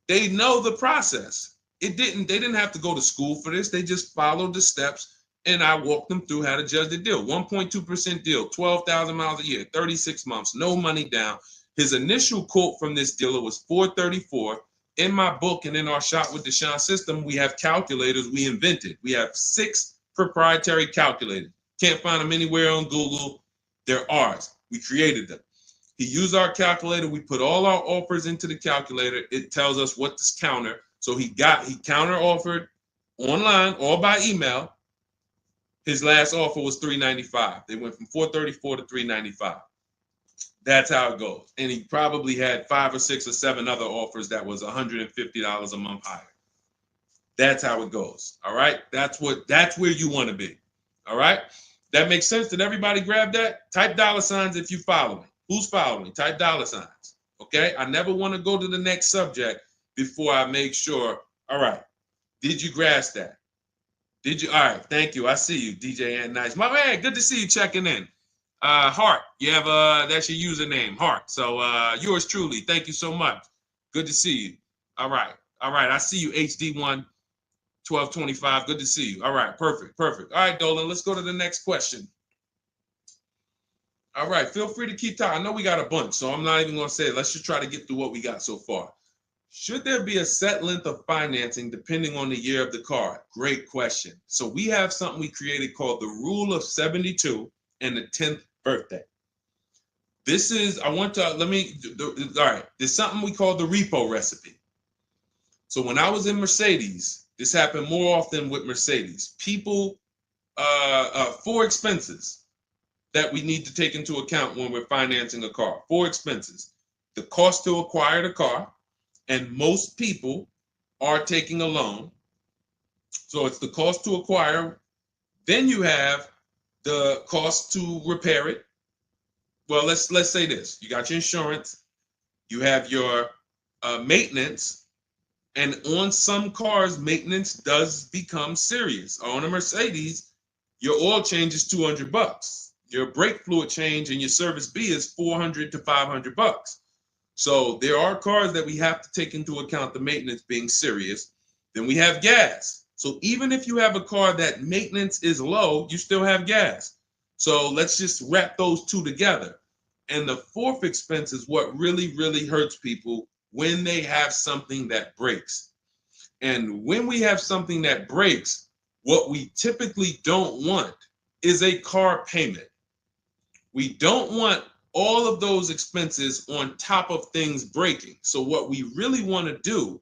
They know the process. They didn't have to go to school for this. They just followed the steps, and I walked them through how to judge the deal. 1.2% deal, 12,000 miles a year, 36 months, no money down. His initial quote from this dealer was $434. In my book and in our Shop with Deshone system, we have calculators we invented. We have 6 proprietary calculators. Can't find them anywhere on Google. They're ours. We created them. He used our calculator. We put all our offers into the calculator. It tells us what to counter. So he counter offered online or by email. His last offer was $395. They went from $434 to $395. That's how it goes. And he probably had 5 or 6 or 7 other offers that was $150 a month higher. That's how it goes. All right. That's where you want to be. All right. That makes sense. Did everybody grab that? Type $ if you follow me. Who's following? Type $. Okay. I never want to go to the next subject before I make sure. All right. Did you grasp that? Did you? All right. Thank you. I see you, DJ and Nice. My man, good to see you checking in. Hart, you have that's your username, Hart. So yours truly. Thank you so much. Good to see you. All right. I see you, HD1 1225. Good to see you. All right, perfect. All right, Dolan, let's go to the next question. All right, feel free to keep talking. I know we got a bunch, so I'm not even going to say it. Let's just try to get through what we got so far. Should there be a set length of financing depending on the year of the car? Great question. So we have something we created called the Rule of 72 and the 10th birthday. This is, all right, there's something we call the repo recipe. So when I was in Mercedes, this happened more often with Mercedes. People, 4 expenses that we need to take into account when we're financing a car. 4 expenses. The cost to acquire the car, and most people are taking a loan. So it's the cost to acquire. Then you have the cost to repair it. Well, let's say this. You got your insurance. You have your maintenance. And on some cars, maintenance does become serious. On a Mercedes, your oil change is $200. Your brake fluid change and your service B is $400 to $500. So there are cars that we have to take into account the maintenance being serious. Then we have gas. So even if you have a car that maintenance is low, you still have gas. So let's just wrap those 2 together. And the 4th expense is what really, really hurts people when they have something that breaks. And when we have something that breaks, what we typically don't want is a car payment. We don't want all of those expenses on top of things breaking. So what we really want to do,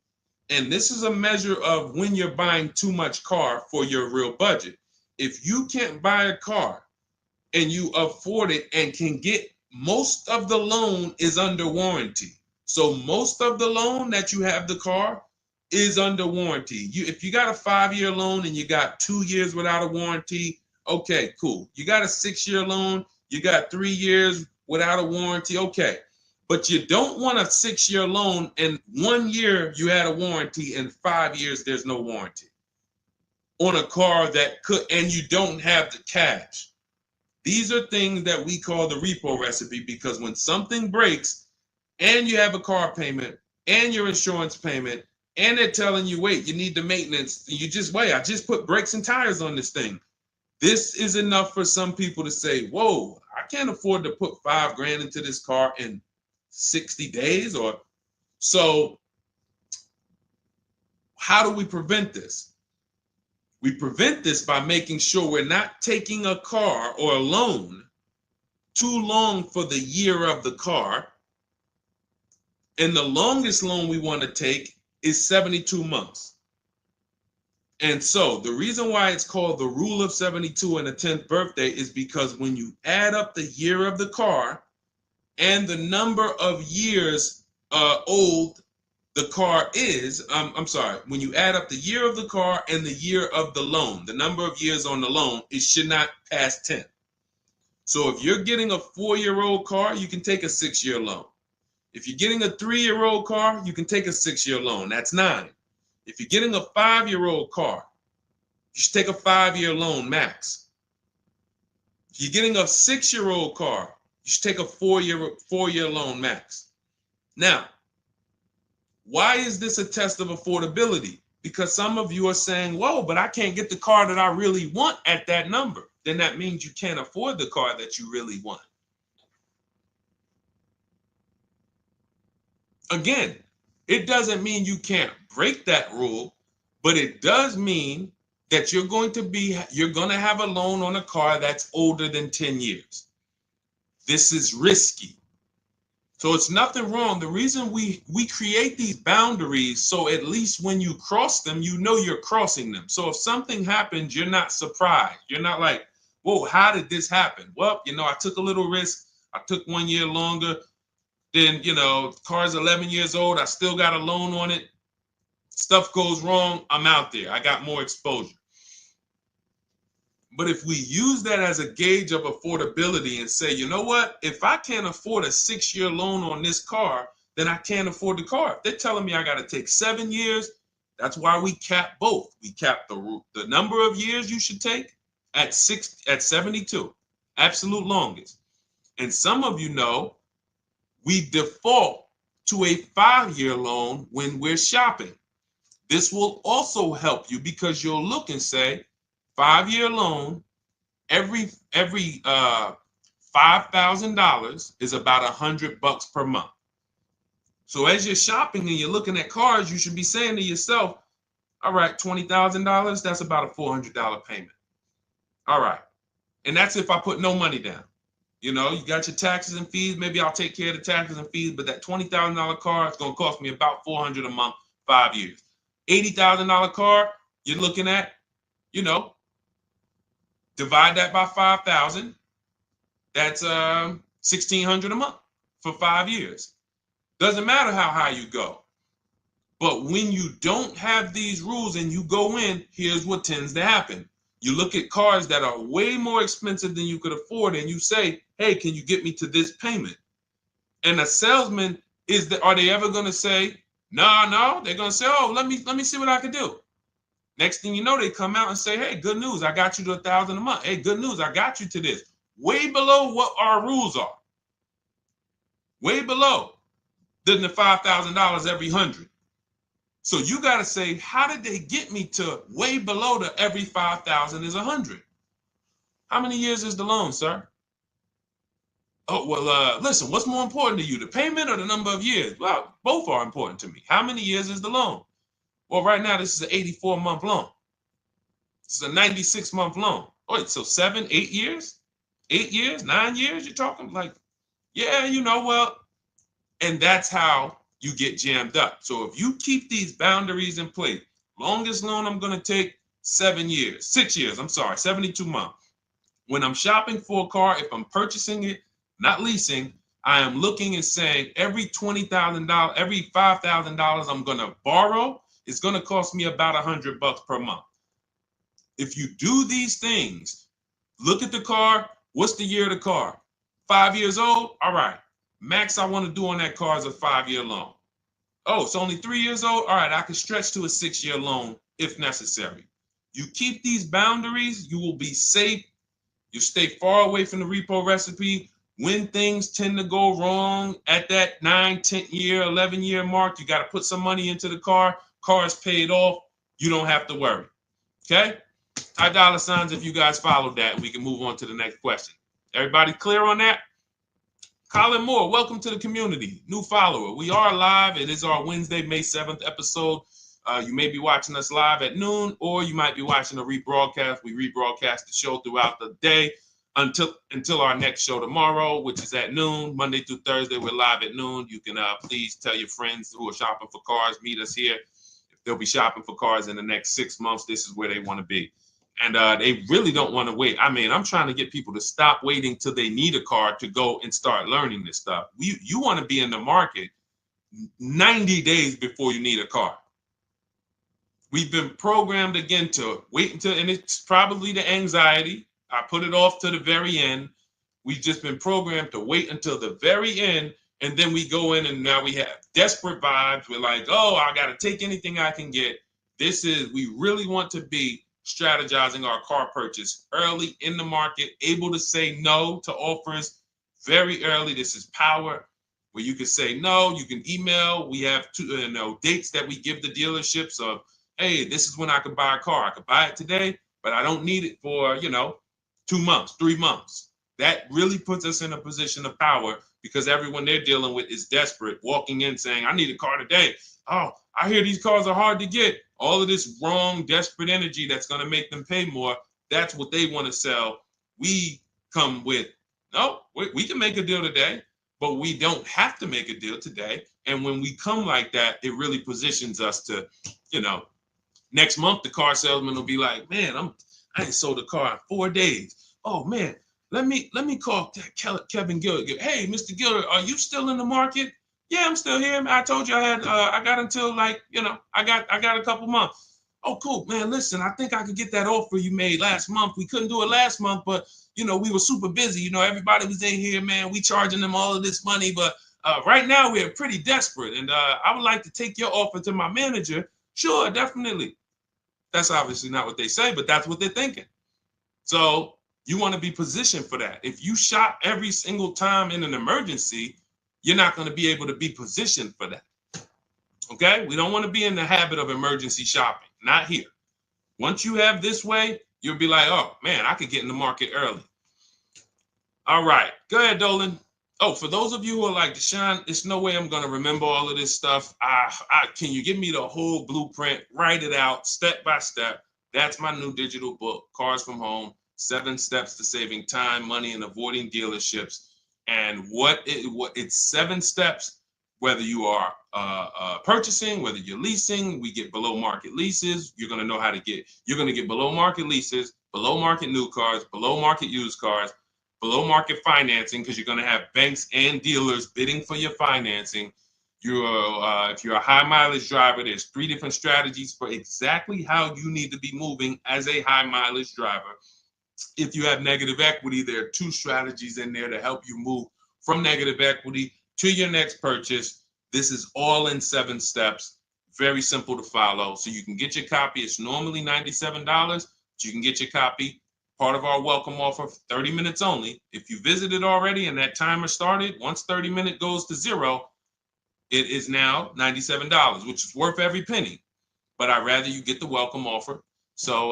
and this is a measure of when you're buying too much car for your real budget. If you can't buy a car and you afford it and can get, most of the loan is under warranty. So most of the loan that you have the car is under warranty. If you got a 5-year loan and you got 2 years without a warranty, okay, cool. You got a 6-year loan, you got 3 years without a warranty, okay. But you don't want a 6-year loan and 1 year you had a warranty and 5 years there's no warranty on a car that could, and you don't have the cash. These are things that we call the repo recipe, because when something breaks and you have a car payment and your insurance payment and they're telling you, wait, you need the maintenance, you just wait, I just put brakes and tires on this thing. This is enough for some people to say, whoa, I can't afford to put $5,000 into this car in 60 days. Or so how do we prevent this? We prevent this by making sure we're not taking a car or a loan too long for the year of the car. And the longest loan we want to take is 72 months. And so the reason why it's called the rule of 72 and the 10th birthday is because when you add up the year of the car and the number of years old the car is, I'm sorry, when you add up the year of the car and the year of the loan, the number of years on the loan, it should not pass 10. So if you're getting a 4-year-old car, you can take a 6-year loan. If you're getting a 3-year-old car, you can take a 6-year loan. That's 9. If you're getting a 5-year-old car, you should take a 5-year loan max. If you're getting a 6-year-old car, you should take a 4-year loan max. Now, why is this a test of affordability? Because some of you are saying, whoa, but I can't get the car that I really want at that number. Then that means you can't afford the car that you really want. Again, it doesn't mean you can't break that rule, but it does mean that you're going to have a loan on a car that's older than 10 years. This is risky. So it's nothing wrong. The reason we create these boundaries, so at least when you cross them, you know you're crossing them. So if something happens, you're not surprised. You're not like, whoa, how did this happen? Well, I took a little risk. I took 1 year longer. Then, the car's 11 years old. I still got a loan on it. Stuff goes wrong. I'm out there. I got more exposure. But if we use that as a gauge of affordability and say, you know what, if I can't afford a 6-year loan on this car, then I can't afford the car. If they're telling me I got to take 7 years, that's why we cap both. We cap the number of years you should take at 72, absolute longest. And some of you know we default to a 5-year loan when we're shopping. This will also help you because you'll look and say, 5-year loan, every $5,000 is about $100 per month. So as you're shopping and you're looking at cars, you should be saying to yourself, all right, $20,000, that's about a $400 payment. All right. And that's if I put no money down. You got your taxes and fees. Maybe I'll take care of the taxes and fees, but that $20,000 car is going to cost me about $400 a month, 5 years. $80,000 car, you're looking at, divide that by 5,000. That's $1,600 a month for 5 years. Doesn't matter how high you go. But when you don't have these rules and you go in, here's what tends to happen. You look at cars that are way more expensive than you could afford and you say, hey, can you get me to this payment? And a salesman, are they ever going to say, no, they're going to say, oh, let me see what I can do. Next thing you know, they come out and say, hey, good news, I got you to $1,000 a month. Hey, good news, I got you to this. Way below what our rules are. Way below than the $5,000 every 100. So you got to say, how did they get me to way below the every 5,000 is 100? How many years is the loan, sir? Oh, well, listen, what's more important to you, the payment or the number of years? Well, both are important to me. How many years is the loan? Well, right now, this is an 84-month loan. This is a 96-month loan. Wait, so 7, 8 years? 8 years, 9 years? You're talking like, yeah, well, and that's how you get jammed up. So if you keep these boundaries in place, longest loan I'm going to take 6 years, 72 months. When I'm shopping for a car, if I'm purchasing it, not leasing, I am looking and saying every $20,000, every $5,000 I'm going to borrow, it's going to cost me about $100 per month. If you do these things, look at the car. What's the year of the car? 5 years old? All right. Max I want to do on that car is a 5-year loan. Oh, it's only 3 years old? All right, I can stretch to a 6-year loan if necessary. You keep these boundaries, you will be safe. You stay far away from the repo recipe. When things tend to go wrong at that 9, 10 year, 11 year mark, you got to put some money into the car. Car is paid off. You don't have to worry. Okay? High dollar signs if you guys followed that. We can move on to the next question. Everybody clear on that? Colin Moore, welcome to the community. New follower. We are live. It is our Wednesday, May 7th episode. You may be watching us live at noon, or you might be watching a rebroadcast. We rebroadcast the show throughout the day until our next show tomorrow, which is at noon. Monday through Thursday, we're live at noon. You can please tell your friends who are shopping for cars, meet us here. If they'll be shopping for cars in the next 6 months. This is where they want to be. And they really don't want to wait. I mean, I'm trying to get people to stop waiting till they need a car to go and start learning this stuff. You want to be in the market 90 days before you need a car. We've been programmed again to wait until, and it's probably the anxiety. I put it off to the very end. We've just been programmed to wait until the very end, and then we go in and now we have desperate vibes. We're like, oh, I got to take anything I can get. We really want to be strategizing our car purchase early in the market, able to say no to offers very early. This is power, where you can say no, you can email. We have dates that we give the dealerships of, hey, this is when I could buy a car. I could buy it today, but I don't need it for, 2 months, 3 months. That really puts us in a position of power, because everyone they're dealing with is desperate, walking in saying, I need a car today. Oh, I hear these cars are hard to get. All of this wrong, desperate energy that's going to make them pay more. That's what they want to sell. We come with, no, we can make a deal today, but we don't have to make a deal today. And when we come like that, it really positions us to, next month, the car salesman will be like, man, I ain't sold a car in 4 days. Oh man, let me call Kevin Gilder. Hey, Mr. Gilder, are you still in the market? Yeah, I'm still here. I told you I got until I got a couple months. Oh, cool, man. Listen, I think I could get that offer you made last month. We couldn't do it last month, but we were super busy. Everybody was in here, man. We charging them all of this money, but right now we're pretty desperate, and I would like to take your offer to my manager. Sure, definitely. That's obviously not what they say, but that's what they're thinking. So you want to be positioned for that. If you shop every single time in an emergency, you're not going to be able to be positioned for that. Okay? We don't want to be in the habit of emergency shopping. Not here. Once you have this way, you'll be like, oh, man, I could get in the market early. All right. Go ahead, Dolan. Oh, for those of you who are like, Deshone, there's no way I'm going to remember all of this stuff. Can you give me the whole blueprint? Write it out step by step. That's my new digital book, Cars from Home, 7 Steps to Saving Time, Money, and Avoiding Dealerships. And it's 7 steps, whether you are purchasing, whether you're leasing. We get below market leases. You're going to get below market leases, below market new cars, below market used cars, below market financing, because you're going to have banks and dealers bidding for your financing. If you're a high mileage driver, there's 3 different strategies for exactly how you need to be moving as a high mileage driver. If you have negative equity, there are 2 strategies in there to help you move from negative equity to your next purchase. This is all in 7 steps. Very simple to follow. So you can get your copy. It's normally $97, but you can get your copy. Part of our welcome offer, 30 minutes only. If you visited already and that timer started, once 30 minutes goes to 0, it is now $97, which is worth every penny. But I'd rather you get the welcome offer. So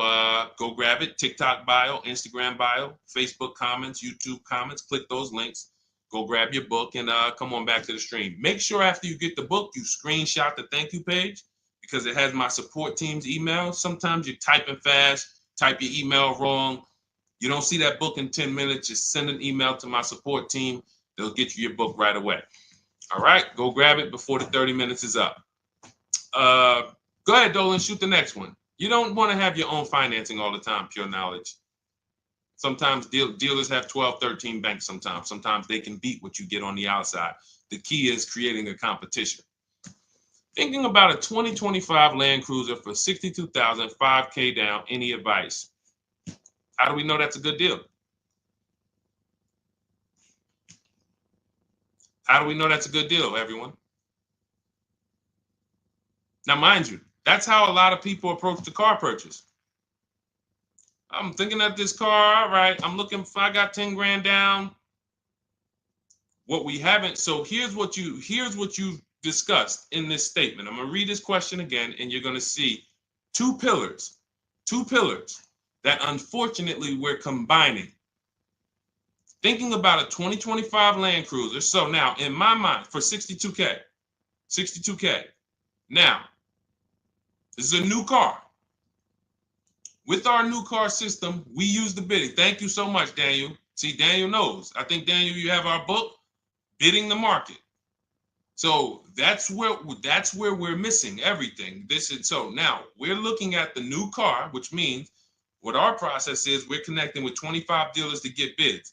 go grab it. TikTok bio, Instagram bio, Facebook comments, YouTube comments. Click those links. Go grab your book and come on back to the stream. Make sure after you get the book, you screenshot the thank you page, because it has my support team's email. Sometimes you're typing fast, type your email wrong. You don't see that book in 10 minutes, just send an email to my support team. They'll get you your book right away. All right, go grab it before the 30 minutes is up. Go ahead, Dolan, shoot the next one. You don't want to have your own financing all the time, pure knowledge. Sometimes dealers have 12, 13 banks sometimes. Sometimes they can beat what you get on the outside. The key is creating a competition. Thinking about a 2025 Land Cruiser for $62,000, $5K down, any advice? How do we know that's a good deal? How do we know that's a good deal, everyone? Now, mind you, that's how a lot of people approach the car purchase. I'm thinking of this car, all right, I'm looking for, I got 10 grand down. What we haven't, so here's what you discussed in this statement. I'm gonna read this question again, and you're gonna see two pillars that unfortunately we're combining. Thinking about a 2025 Land Cruiser. So now in my mind, for 62K. Now, this is a new car. With our new car system, we use the bidding. Thank you so much, Daniel. See, Daniel knows. I think, Daniel, you have our book, Bidding the Market. So that's where we're missing everything. So now we're looking at the new car, which means what our process is, we're connecting with 25 dealers to get bids.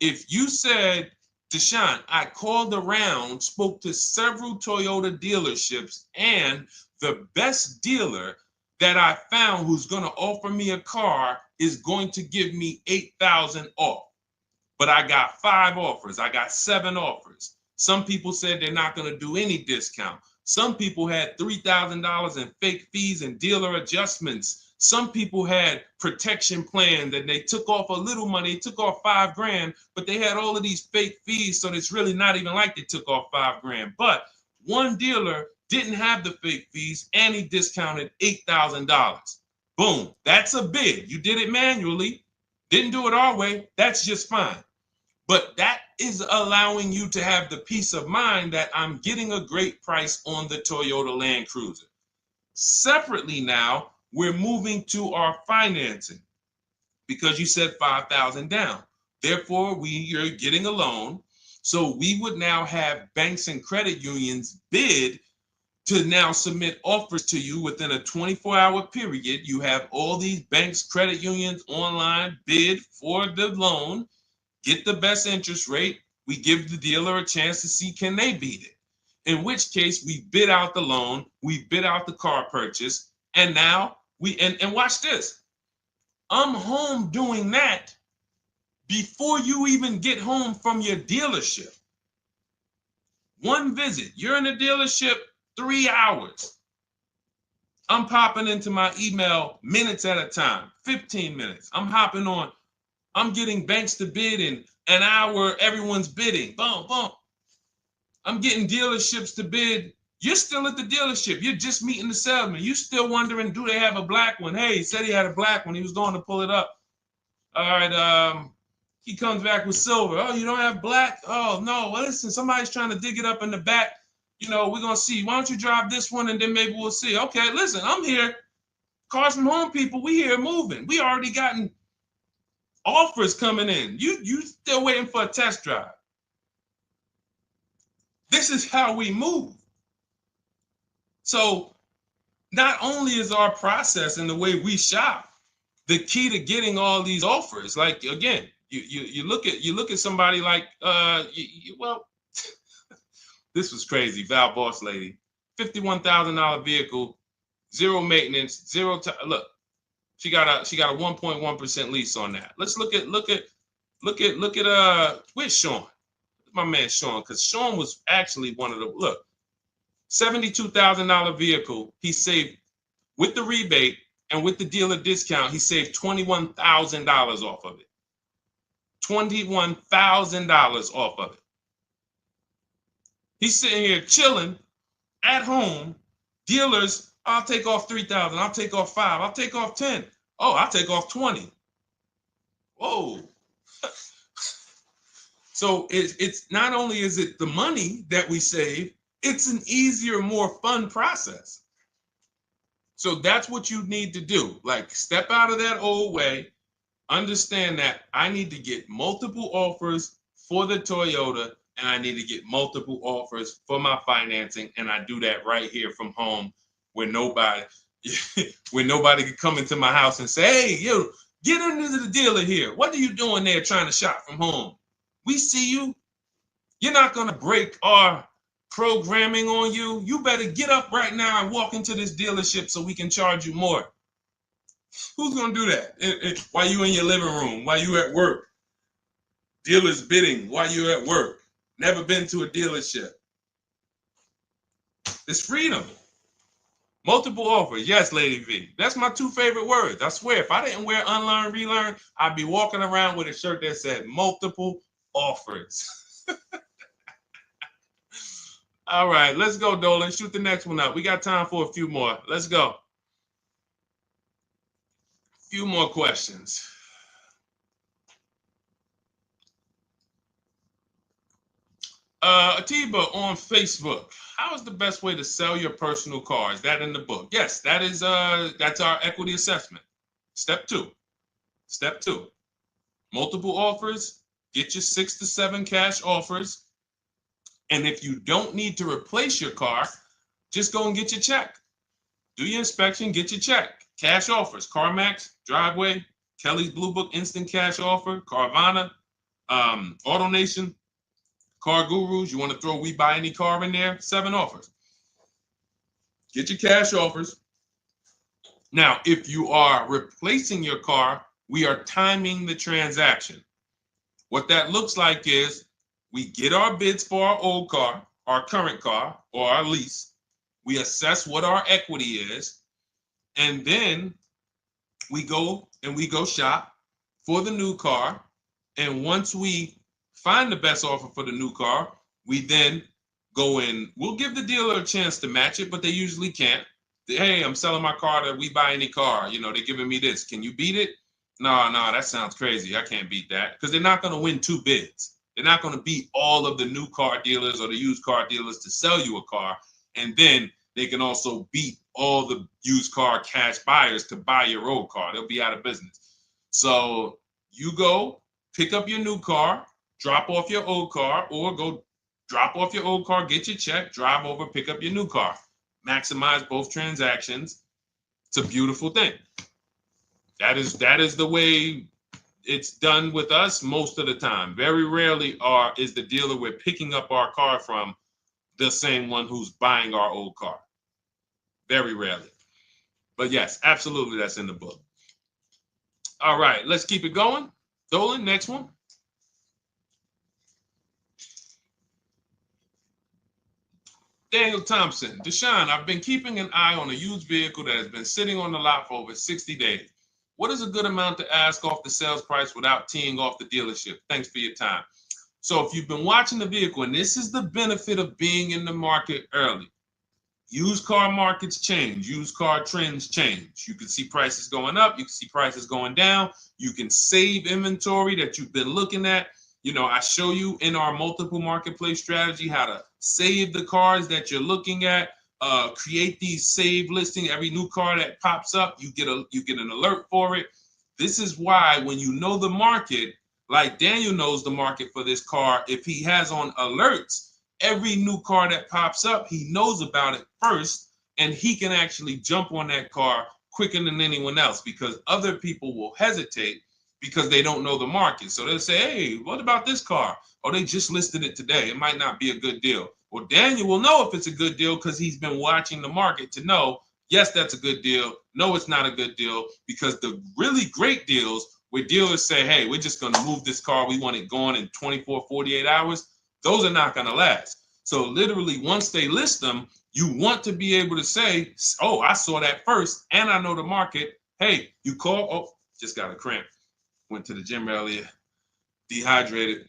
If you said, Deshone, I called around, spoke to several Toyota dealerships, and the best dealer that I found who's going to offer me a car is going to give me $8,000 off. But I got 5 offers. I got 7 offers. Some people said they're not going to do any discount. Some people had $3,000 in fake fees and dealer adjustments. Some people had protection plans and they took off a little money, took off $5,000, but they had all of these fake fees. So it's really not even like they took off $5,000. But one dealer didn't have the fake fees and he discounted $8,000. Boom. That's a bid. You did it manually. Didn't do it our way. That's just fine. But that is allowing you to have the peace of mind that I'm getting a great price on the Toyota Land Cruiser. Separately now, we're moving to our financing because you said $5,000 down. Therefore, you're getting a loan. So we would now have banks and credit unions bid to now submit offers to you within a 24-hour period. You have all these banks, credit unions online bid for the loan. Get the best interest rate. We give the dealer a chance to see can they beat it. In which case we bid out the loan, we bid out the car purchase, and now and watch this. I'm home doing that before you even get home from your dealership. One visit, you're in the dealership 3 hours. I'm popping into my email minutes at a time, 15 minutes. I'm hopping on. I'm getting banks to bid in an hour. Everyone's bidding. Boom, boom. I'm getting dealerships to bid. You're still at the dealership. You're just meeting the salesman. You're still wondering, do they have a black one? Hey, he said he had a black one. He was going to pull it up. All right. He comes back with silver. Oh, you don't have black? Oh, no. Well, listen, somebody's trying to dig it up in the back. We're going to see. Why don't you drive this one and then maybe we'll see. Okay, listen, I'm here. Cars from Home people, we here moving. We already gotten offers coming in. You still waiting for a test drive. This is how we move. So not only is our process and the way we shop the key to getting all these offers, like again, you look at somebody like this was crazy. Val Boss lady, $51,000 vehicle, zero maintenance, zero time. Look, she got a 1.1% lease on that. Let's look at where's Sean? My man Sean, because Sean was actually one of the $72,000 vehicle. He saved with the rebate and with the dealer discount. He saved $21,000 off of it. $21,000 off of it. He's sitting here chilling at home. Dealers, I'll take off 3,000. I'll take off 5. I'll take off 10. Oh, I'll take off 20. Whoa. So it's not only is it the money that we save, it's an easier, more fun process. So that's what you need to do. Like, step out of that old way. Understand that I need to get multiple offers for the Toyota, and I need to get multiple offers for my financing, and I do that right here from home, where nobody can come into my house and say, hey, you get into the dealer here. What are you doing there trying to shop from home? We see you. You're not going to break our programming on you. You better get up right now and walk into this dealership so we can charge you more. Who's going to do that? While you in your living room, while you at work. Dealers bidding while you're at work. Never been to a dealership. It's freedom. Multiple offers. Yes, Lady V. That's my 2 favorite words. I swear, if I didn't wear unlearn, relearn, I'd be walking around with a shirt that said multiple offers. All right, let's go, Dolan. Shoot the next one up. We got time for a few more. Let's go. Few more questions. Atiba on Facebook. How is the best way to sell your personal car? Is that in the book? Yes, that is. That's our equity assessment. Step 2. Step 2. Multiple offers. Get your 6 to 7 cash offers, And if you don't need to replace your car, just go and get your check. Do your inspection, get your check. Cash offers, CarMax, Driveway, Kelly's Blue Book Instant Cash Offer, Carvana, AutoNation, Car Gurus. You want to throw We Buy Any Car in there? 7 offers. Get your cash offers. Now, if you are replacing your car, we are timing the transaction. What that looks like is we get our bids for our old car, our current car, or our lease. We assess what our equity is, and then we go shop for the new car. And once we find the best offer for the new car, we then go in. We'll give the dealer a chance to match it, but they usually can't. Hey, I'm selling my car to We Buy Any Car. You know, they're giving me this. Can you beat it? No, that sounds crazy. I can't beat that, because they're not going to win 2 bids. They're not going to beat all of the new car dealers or the used car dealers to sell you a car. And then they can also beat all the used car cash buyers to buy your old car. They'll be out of business. So you go pick up your new car, drop off your old car, or go drop off your old car, get your check, drive over, pick up your new car. Maximize both transactions. It's a beautiful thing. That is the way it's done with us most of the time. Very rarely is the dealer we're picking up our car from the same one who's buying our old car. Very rarely. But yes, absolutely, that's in the book. All right, let's keep it going. Dolan, next one. Daniel Thompson, Deshone, I've been keeping an eye on a used vehicle that has been sitting on the lot for over 60 days. What is a good amount to ask off the sales price without teeing off the dealership? Thanks for your time. So if you've been watching the vehicle, and this is the benefit of being in the market early, used car markets change, used car trends change. You can see prices going up, you can see prices going down, you can save inventory that you've been looking at. You know, I show you in our multiple marketplace strategy how to save the cars that you're looking at, create these save listing. Every new car that pops up, you get an alert for it. This is why when you know the market, like Daniel knows the market for this car, if he has on alerts, every new car that pops up, he knows about it first, and he can actually jump on that car quicker than anyone else, because other people will hesitate because they don't know the market. So they'll say, hey, what about this car? Oh, they just listed it today. It might not be a good deal. Well, Daniel will know if it's a good deal because he's been watching the market to know, yes, that's a good deal. No, it's not a good deal, because the really great deals where dealers say, hey, we're just going to move this car. We want it gone in 24, 48 hours. Those are not going to last. So literally, once they list them, you want to be able to say, oh, I saw that first and I know the market. Hey, you call, oh, just got a cramp. Went to the gym earlier, dehydrated.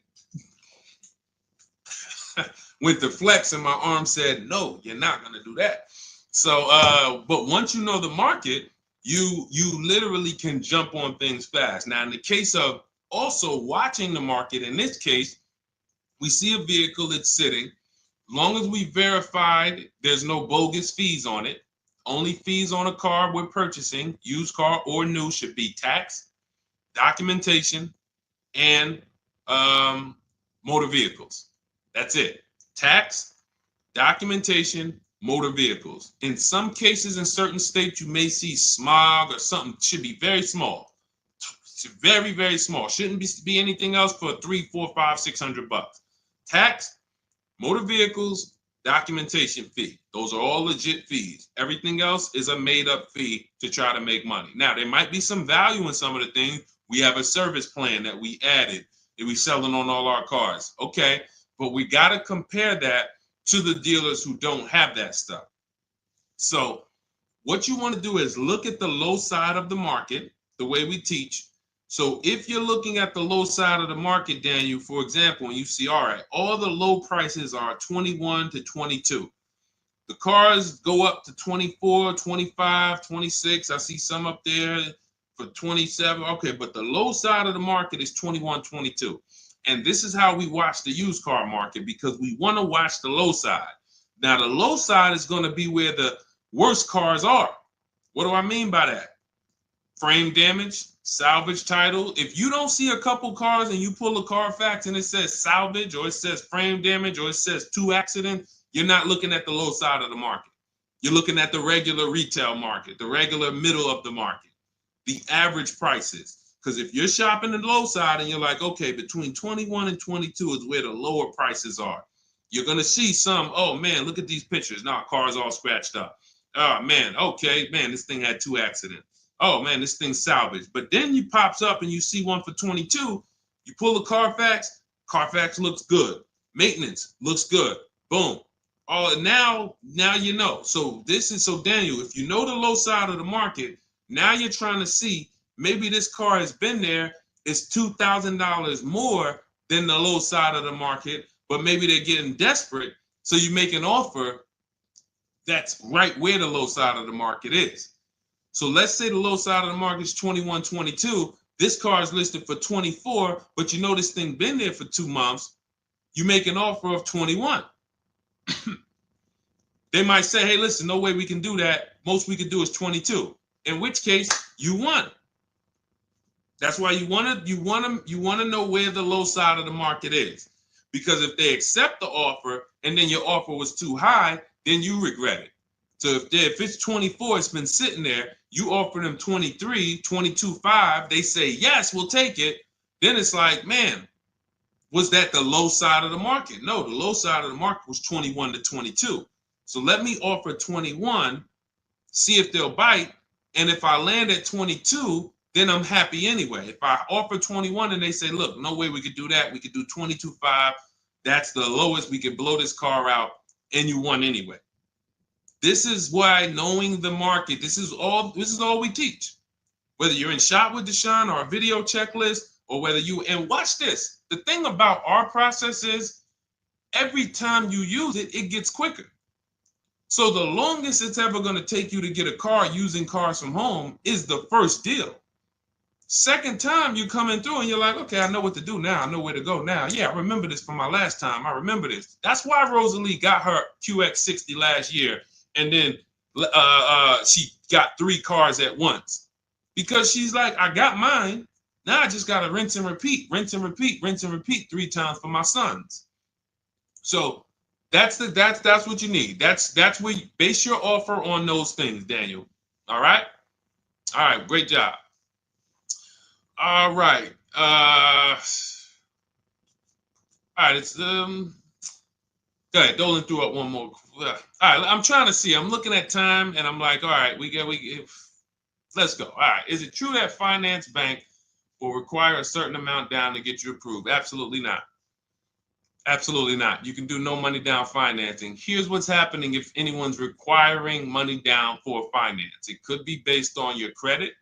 Went to flex and my arm said, no, you're not going to do that. So, but once you know the market, you literally can jump on things fast. Now, in the case of also watching the market, in this case, we see a vehicle that's sitting. As long as we verified there's no bogus fees on it, only fees on a car we're purchasing, used car or new, should be tax, documentation, and motor vehicles. That's it. Tax, documentation, motor vehicles. In some cases, in certain states, you may see smog or something. Should be very small. Very, very small. Shouldn't be anything else for $300, $400, $500, $600. Tax, motor vehicles, documentation fee. Those are all legit fees. Everything else is a made-up fee to try to make money. Now, there might be some value in some of the things. We have a service plan that we added that we selling on all our cars. Okay, but we got to compare that to the dealers who don't have that stuff. So what you want to do is look at the low side of the market, the way we teach. So if you're looking at the low side of the market, Daniel, for example, and you see, all right, all the low prices are 21 to 22. The cars go up to 24, 25, 26. I see some up there for 27. Okay, but the low side of the market is 21, 22. And this is how we watch the used car market, because we want to watch the low side. Now, the low side is going to be where the worst cars are. What do I mean by that? frame damage, salvage title. If you don't see a couple cars and you pull a Carfax and it says salvage or it says frame damage or it says 2 accident, you're not looking at the low side of the market. You're looking at the regular retail market, the regular middle of the market, the average prices. Because if you're shopping the low side and you're like, okay, between 21 and 22 is where the lower prices are, you're going to see some, oh man, look at these pictures. Now, car's all scratched up. Oh man, okay, man, this thing had 2 accidents. Oh man, this thing's salvaged. But then you pops up and you see one for 22. You pull the Carfax, Carfax looks good. Maintenance looks good. Boom. Oh, now you know. So Daniel, if you know the low side of the market, now you're trying to see maybe this car has been there. It's $2,000 more than the low side of the market, but maybe they're getting desperate. So you make an offer that's right where the low side of the market is. So let's say the low side of the market is 21, 22. This car is listed for 24, but you know this thing been there for 2 months. You make an offer of 21. They might say, hey, listen, no way we can do that. Most we can do is 22. In which case, you won. That's why you want to know where the low side of the market is. Because if they accept the offer and then your offer was too high, then you regret it. So if it's 24, it's been sitting there, you offer them 23, 22.5, they say, yes, we'll take it. Then it's like, man, was that the low side of the market? No, the low side of the market was 21 to 22. So let me offer 21, see if they'll bite. And if I land at 22, then I'm happy anyway. If I offer 21 and they say, look, no way we could do that. We could do 22.5. That's the lowest. We could blow this car out and you won anyway. This is why knowing the market, this is all we teach. Whether you're in Shop with Deshone or a video checklist, or whether and watch this. The thing about our process is every time you use it, it gets quicker. So the longest it's ever going to take you to get a car using Cars from Home is the first deal. Second time you coming through and you're like, okay, I know what to do now. I know where to go now. Yeah, I remember this from my last time. I remember this. That's why Rosalie got her QX60 last year. And then she got 3 cars at once. Because she's like, I got mine. Now I just got to rinse and repeat 3 times for my sons. So that's what you need. That's where you base your offer on those things, Daniel. All right? All right, great job. All right. All right, it's go ahead, Dolan threw up one more. All right, I'm trying to see. I'm looking at time and I'm like, all right, let's go. All right. Is it true that finance bank will require a certain amount down to get you approved? Absolutely not. Absolutely not. You can do no money down financing. Here's what's happening if anyone's requiring money down for finance. It could be based on your credit,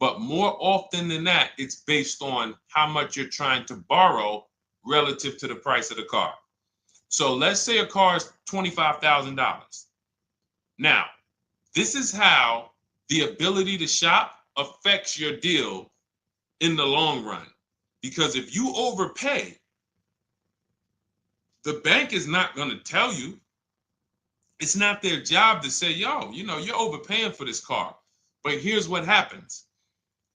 but more often than that, it's based on how much you're trying to borrow relative to the price of the car. So let's say a car is $25,000. Now, this is how the ability to shop affects your deal in the long run. Because if you overpay, the bank is not going to tell you. It's not their job to say, yo, you're overpaying for this car. But here's what happens.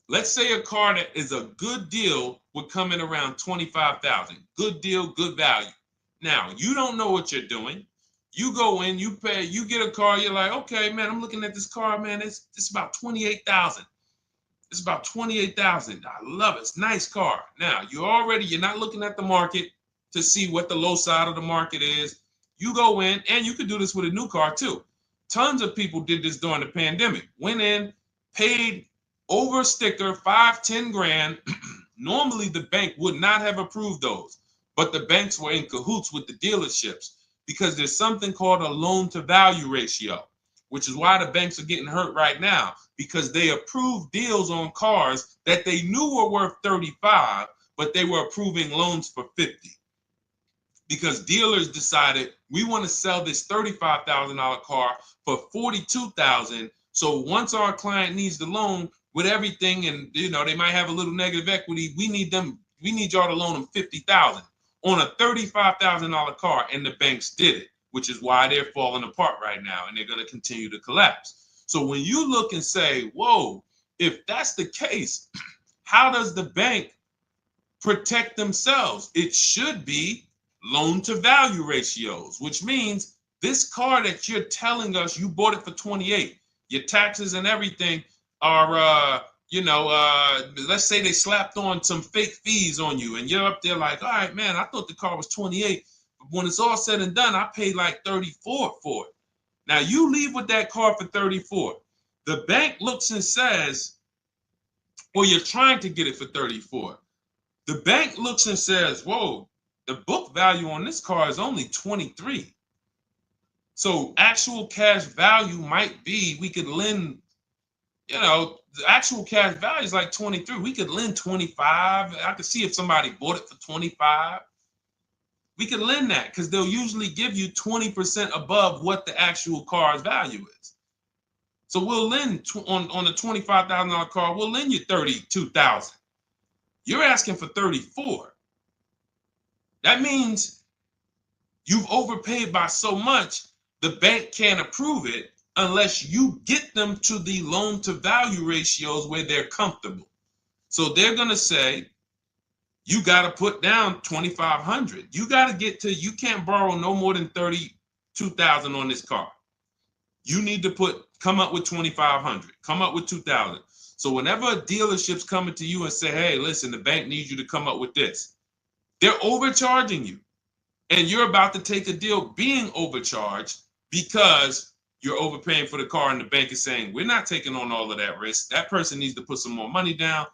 Let's say a car that is a good deal would come in around $25,000. Good deal, good value. Now, you don't know what you're doing. You go in, you pay, you get a car, you're like, okay, man, I'm looking at this car, man, it's about $28,000. It's about $28,000. I love it. It's a nice car. Now, you're not looking at the market to see what the low side of the market is. You go in, and you could do this with a new car too. Tons of people did this during the pandemic. Went in, paid over sticker, 5-10 grand. Normally, the bank would not have approved those, but the banks were in cahoots with the dealerships because there's something called a loan to value ratio, which is why the banks are getting hurt right now, because they approved deals on cars that they knew were worth 35, but they were approving loans for 50. Because dealers decided we want to sell this $35,000 car for $42,000. So once our client needs the loan with everything, and they might have a little negative equity, we need y'all to loan them $50,000 on a $35,000 car, and the banks did it, which is why they're falling apart right now, and they're going to continue to collapse. So when you look and say, whoa, if that's the case, how does the bank protect themselves? It should be loan to value ratios, which means this car that you're telling us you bought it for 28, your taxes and everything are, let's say they slapped on some fake fees on you and you're up there like, all right, man, I thought the car was 28. But when it's all said and done, I paid like 34 for it. Now you leave with that car for 34. The bank looks and says, well, you're trying to get it for 34. The bank looks and says, whoa, the book value on this car is only 23. So actual cash value might be, we could lend, the actual cash value is like 23. We could lend 25. I could see if somebody bought it for 25. We could lend that because they'll usually give you 20% above what the actual car's value is. So we'll lend on a $25,000 car, we'll lend you $32,000. You're asking for 34. That means you've overpaid by so much, the bank can't approve it unless you get them to the loan to value ratios where they're comfortable. So they're going to say, you got to put down 2,500. You got to get to, you can't borrow no more than 32,000 on this car. You need to come up with 2,500, come up with 2,000. So whenever a dealership's coming to you and say, hey, listen, the bank needs you to come up with this, they're overcharging you. And you're about to take a deal being overcharged because you're overpaying for the car and the bank is saying, we're not taking on all of that risk. That person needs to put some more money down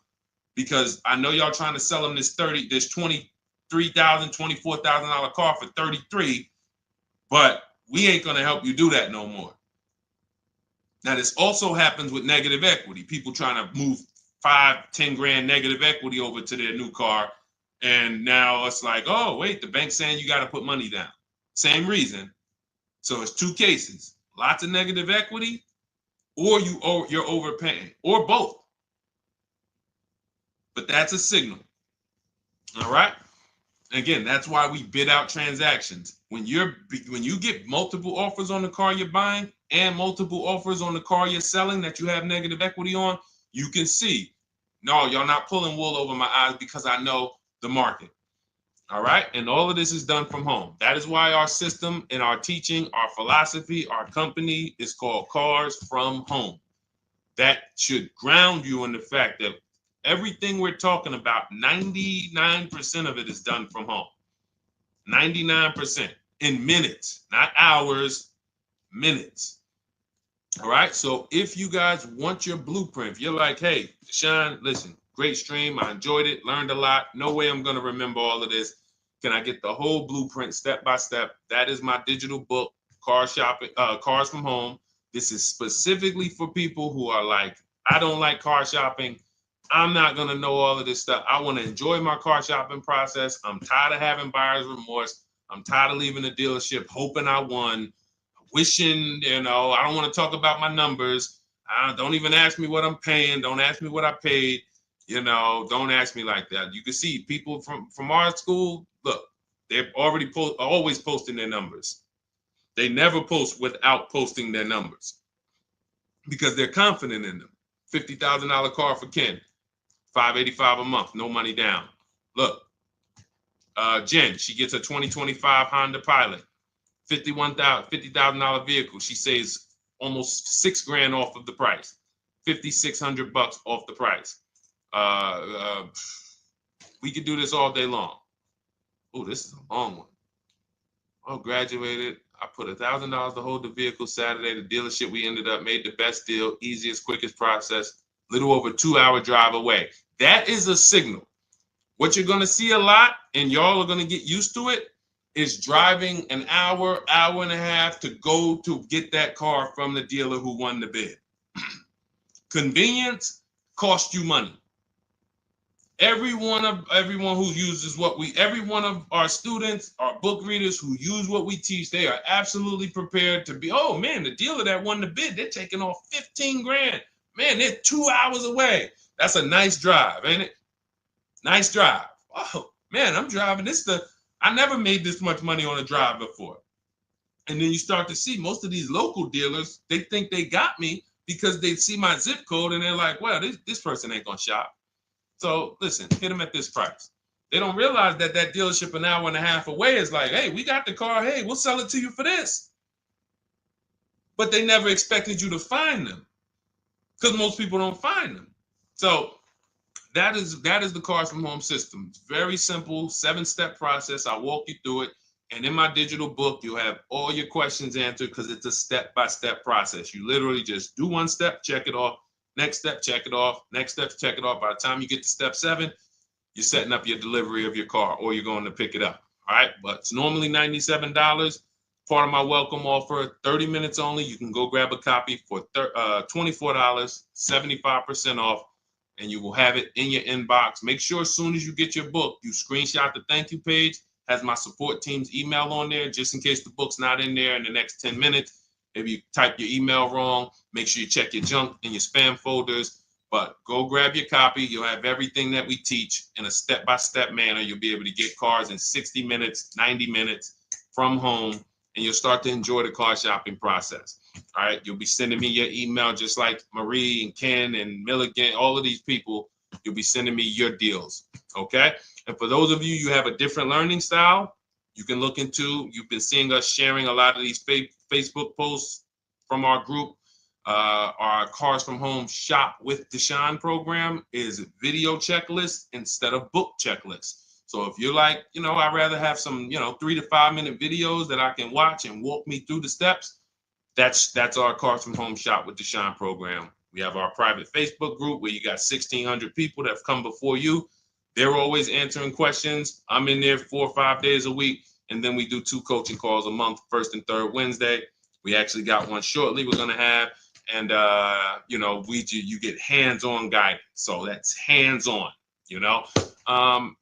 because I know y'all trying to sell them this $23,000, $24,000 car for 33, but we ain't going to help you do that no more. Now, this also happens with negative equity. People trying to move 5-10 grand negative equity over to their new car. And now it's like, oh, wait, the bank's saying you got to put money down. Same reason. So it's two cases, lots of negative equity, or you're overpaying, or both. But that's a signal. All right. Again, that's why we bid out transactions. When you get multiple offers on the car you're buying and multiple offers on the car you're selling that you have negative equity on, you can see, no, y'all not pulling wool over my eyes because I know the market. All right. And all of this is done from home. That is why our system and our teaching, our philosophy, our company is called Cars from Home. That should ground you in the fact that everything we're talking about, 99% of it is done from home. 99% in minutes, not hours, minutes. All right. So if you guys want your blueprint, if you're like, hey, Deshone, listen, great stream. I enjoyed it, learned a lot. No way I'm going to remember all of this. Can I get the whole blueprint step by step? That is my digital book, Cars from Home. This is specifically for people who are like, I don't like car shopping. I'm not going to know all of this stuff. I want to enjoy my car shopping process. I'm tired of having buyer's remorse. I'm tired of leaving the dealership hoping I won, wishing, I don't want to talk about my numbers. Don't even ask me what I'm paying. Don't ask me what I paid. Don't ask me like that. You can see people from our school, look, they're already always posting their numbers. They never post without posting their numbers because they're confident in them. $50,000 car for Ken, $585 a month, no money down. Look, Jen, she gets a 2025 Honda Pilot, $50,000 vehicle. She saves almost $6,000 off of the price, $5,600 off the price. We could do this all day long. Oh, this is a long one. Oh, graduated. I put $1,000 to hold the vehicle Saturday. The dealership we ended up made the best deal, easiest, quickest process, little over 2-hour drive away. That is a signal. What you're going to see a lot, and y'all are going to get used to it, is driving an hour, hour and a half to go to get that car from the dealer who won the bid. Convenience costs you money. Every one of our students, our book readers who use what we teach, they are absolutely prepared to be, oh man, the dealer that won the bid, they're taking off $15,000. Man, they're 2 hours away. That's a nice drive, ain't it? Nice drive. Oh man, I'm driving I never made this much money on a drive before. And then you start to see most of these local dealers, they think they got me, because they see my zip code and they're like, well, this person ain't gonna shop. So listen, hit them at this price. They don't realize that that dealership an hour and a half away is like, hey, we got the car. Hey, we'll sell it to you for this. But they never expected you to find them because most people don't find them. So that is the Cars from Home system. It's very simple, 7-step process. I'll walk you through it. And in my digital book, you'll have all your questions answered because it's a step-by-step process. You literally just do one step, check it off. Next step, check it off. Next step, check it off. By the time you get to step 7, you're setting up your delivery of your car or you're going to pick it up. All right. But it's normally $97. Part of my welcome offer, 30 minutes only. You can go grab a copy for $24, 75% off, and you will have it in your inbox. Make sure as soon as you get your book, you screenshot the thank you page, has my support team's email on there, just in case the book's not in there in the next 10 minutes. If you type your email wrong, make sure you check your junk and your spam folders. But go grab your copy. You'll have everything that we teach in a step-by-step manner. You'll be able to get cars in 60 minutes, 90 minutes from home, and you'll start to enjoy the car shopping process. All right. You'll be sending me your email just like Marie and Ken and Milligan, all of these people. You'll be sending me your deals. Okay. And for those of you, you have a different learning style, you can look into, you've been seeing us sharing a lot of these Facebook posts from our group. Our Cars from Home Shop with Deshone program is video checklist instead of book checklist. So if you're like, I'd rather have some, 3 to 5 minute videos that I can watch and walk me through the steps, that's our Cars from Home Shop with Deshone program. We have our private Facebook group where you got 1,600 people that have come before you. They're always answering questions. I'm in there 4 or 5 days a week. And then we do 2 coaching calls a month, first and third Wednesday. We actually got one shortly we're going to have. And, you get hands-on guidance. So that's hands-on,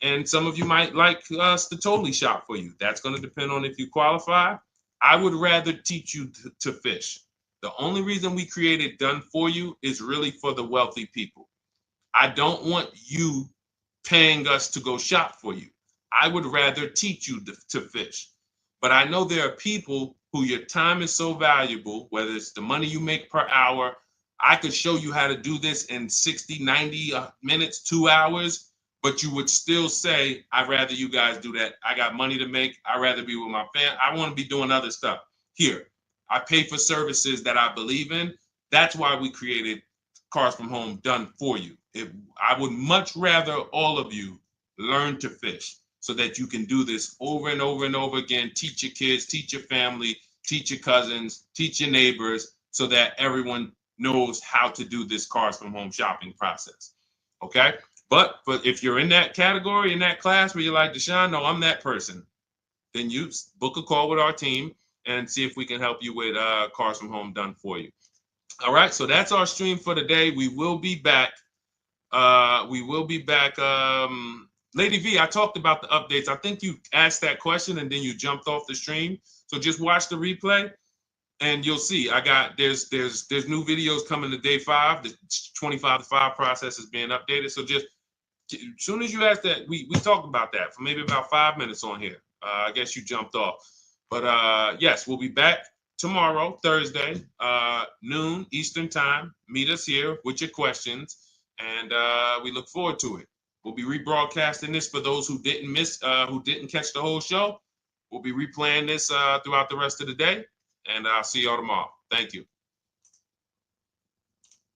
and some of you might like us to totally shop for you. That's going to depend on if you qualify. I would rather teach you to fish. The only reason we created Done For You is really for the wealthy people. I don't want you paying us to go shop for you. I would rather teach you to fish. But I know there are people who your time is so valuable, whether it's the money you make per hour. I could show you how to do this in 60, 90 minutes, 2 hours, but you would still say, I'd rather you guys do that. I got money to make. I'd rather be with my family. I want to be doing other stuff. Here, I pay for services that I believe in. That's why we created Cars from Home Done For You. I would much rather all of you learn to fish so that you can do this over and over and over again. Teach your kids, teach your family, teach your cousins, teach your neighbors, so that everyone knows how to do this Cars from Home shopping process. Okay? But if you're in that category, in that class where you're like, Deshone, no, I'm that person, then you book a call with our team and see if we can help you with Cars from Home Done For You. All right, so that's our stream for today. We will be back. Lady V, I talked about the updates. I think you asked that question and then you jumped off the stream. So just watch the replay and you'll see. There's new videos coming to day 5. The 25 to 5 process is being updated. So just as soon as you asked that, we talked about that for maybe about 5 minutes on here. I guess you jumped off. But yes, we'll be back tomorrow, Thursday, noon Eastern time. Meet us here with your questions, and we look forward to it. We'll be rebroadcasting this for those who didn't catch the whole show. We'll be replaying this throughout the rest of the day, and I'll see y'all tomorrow. Thank you.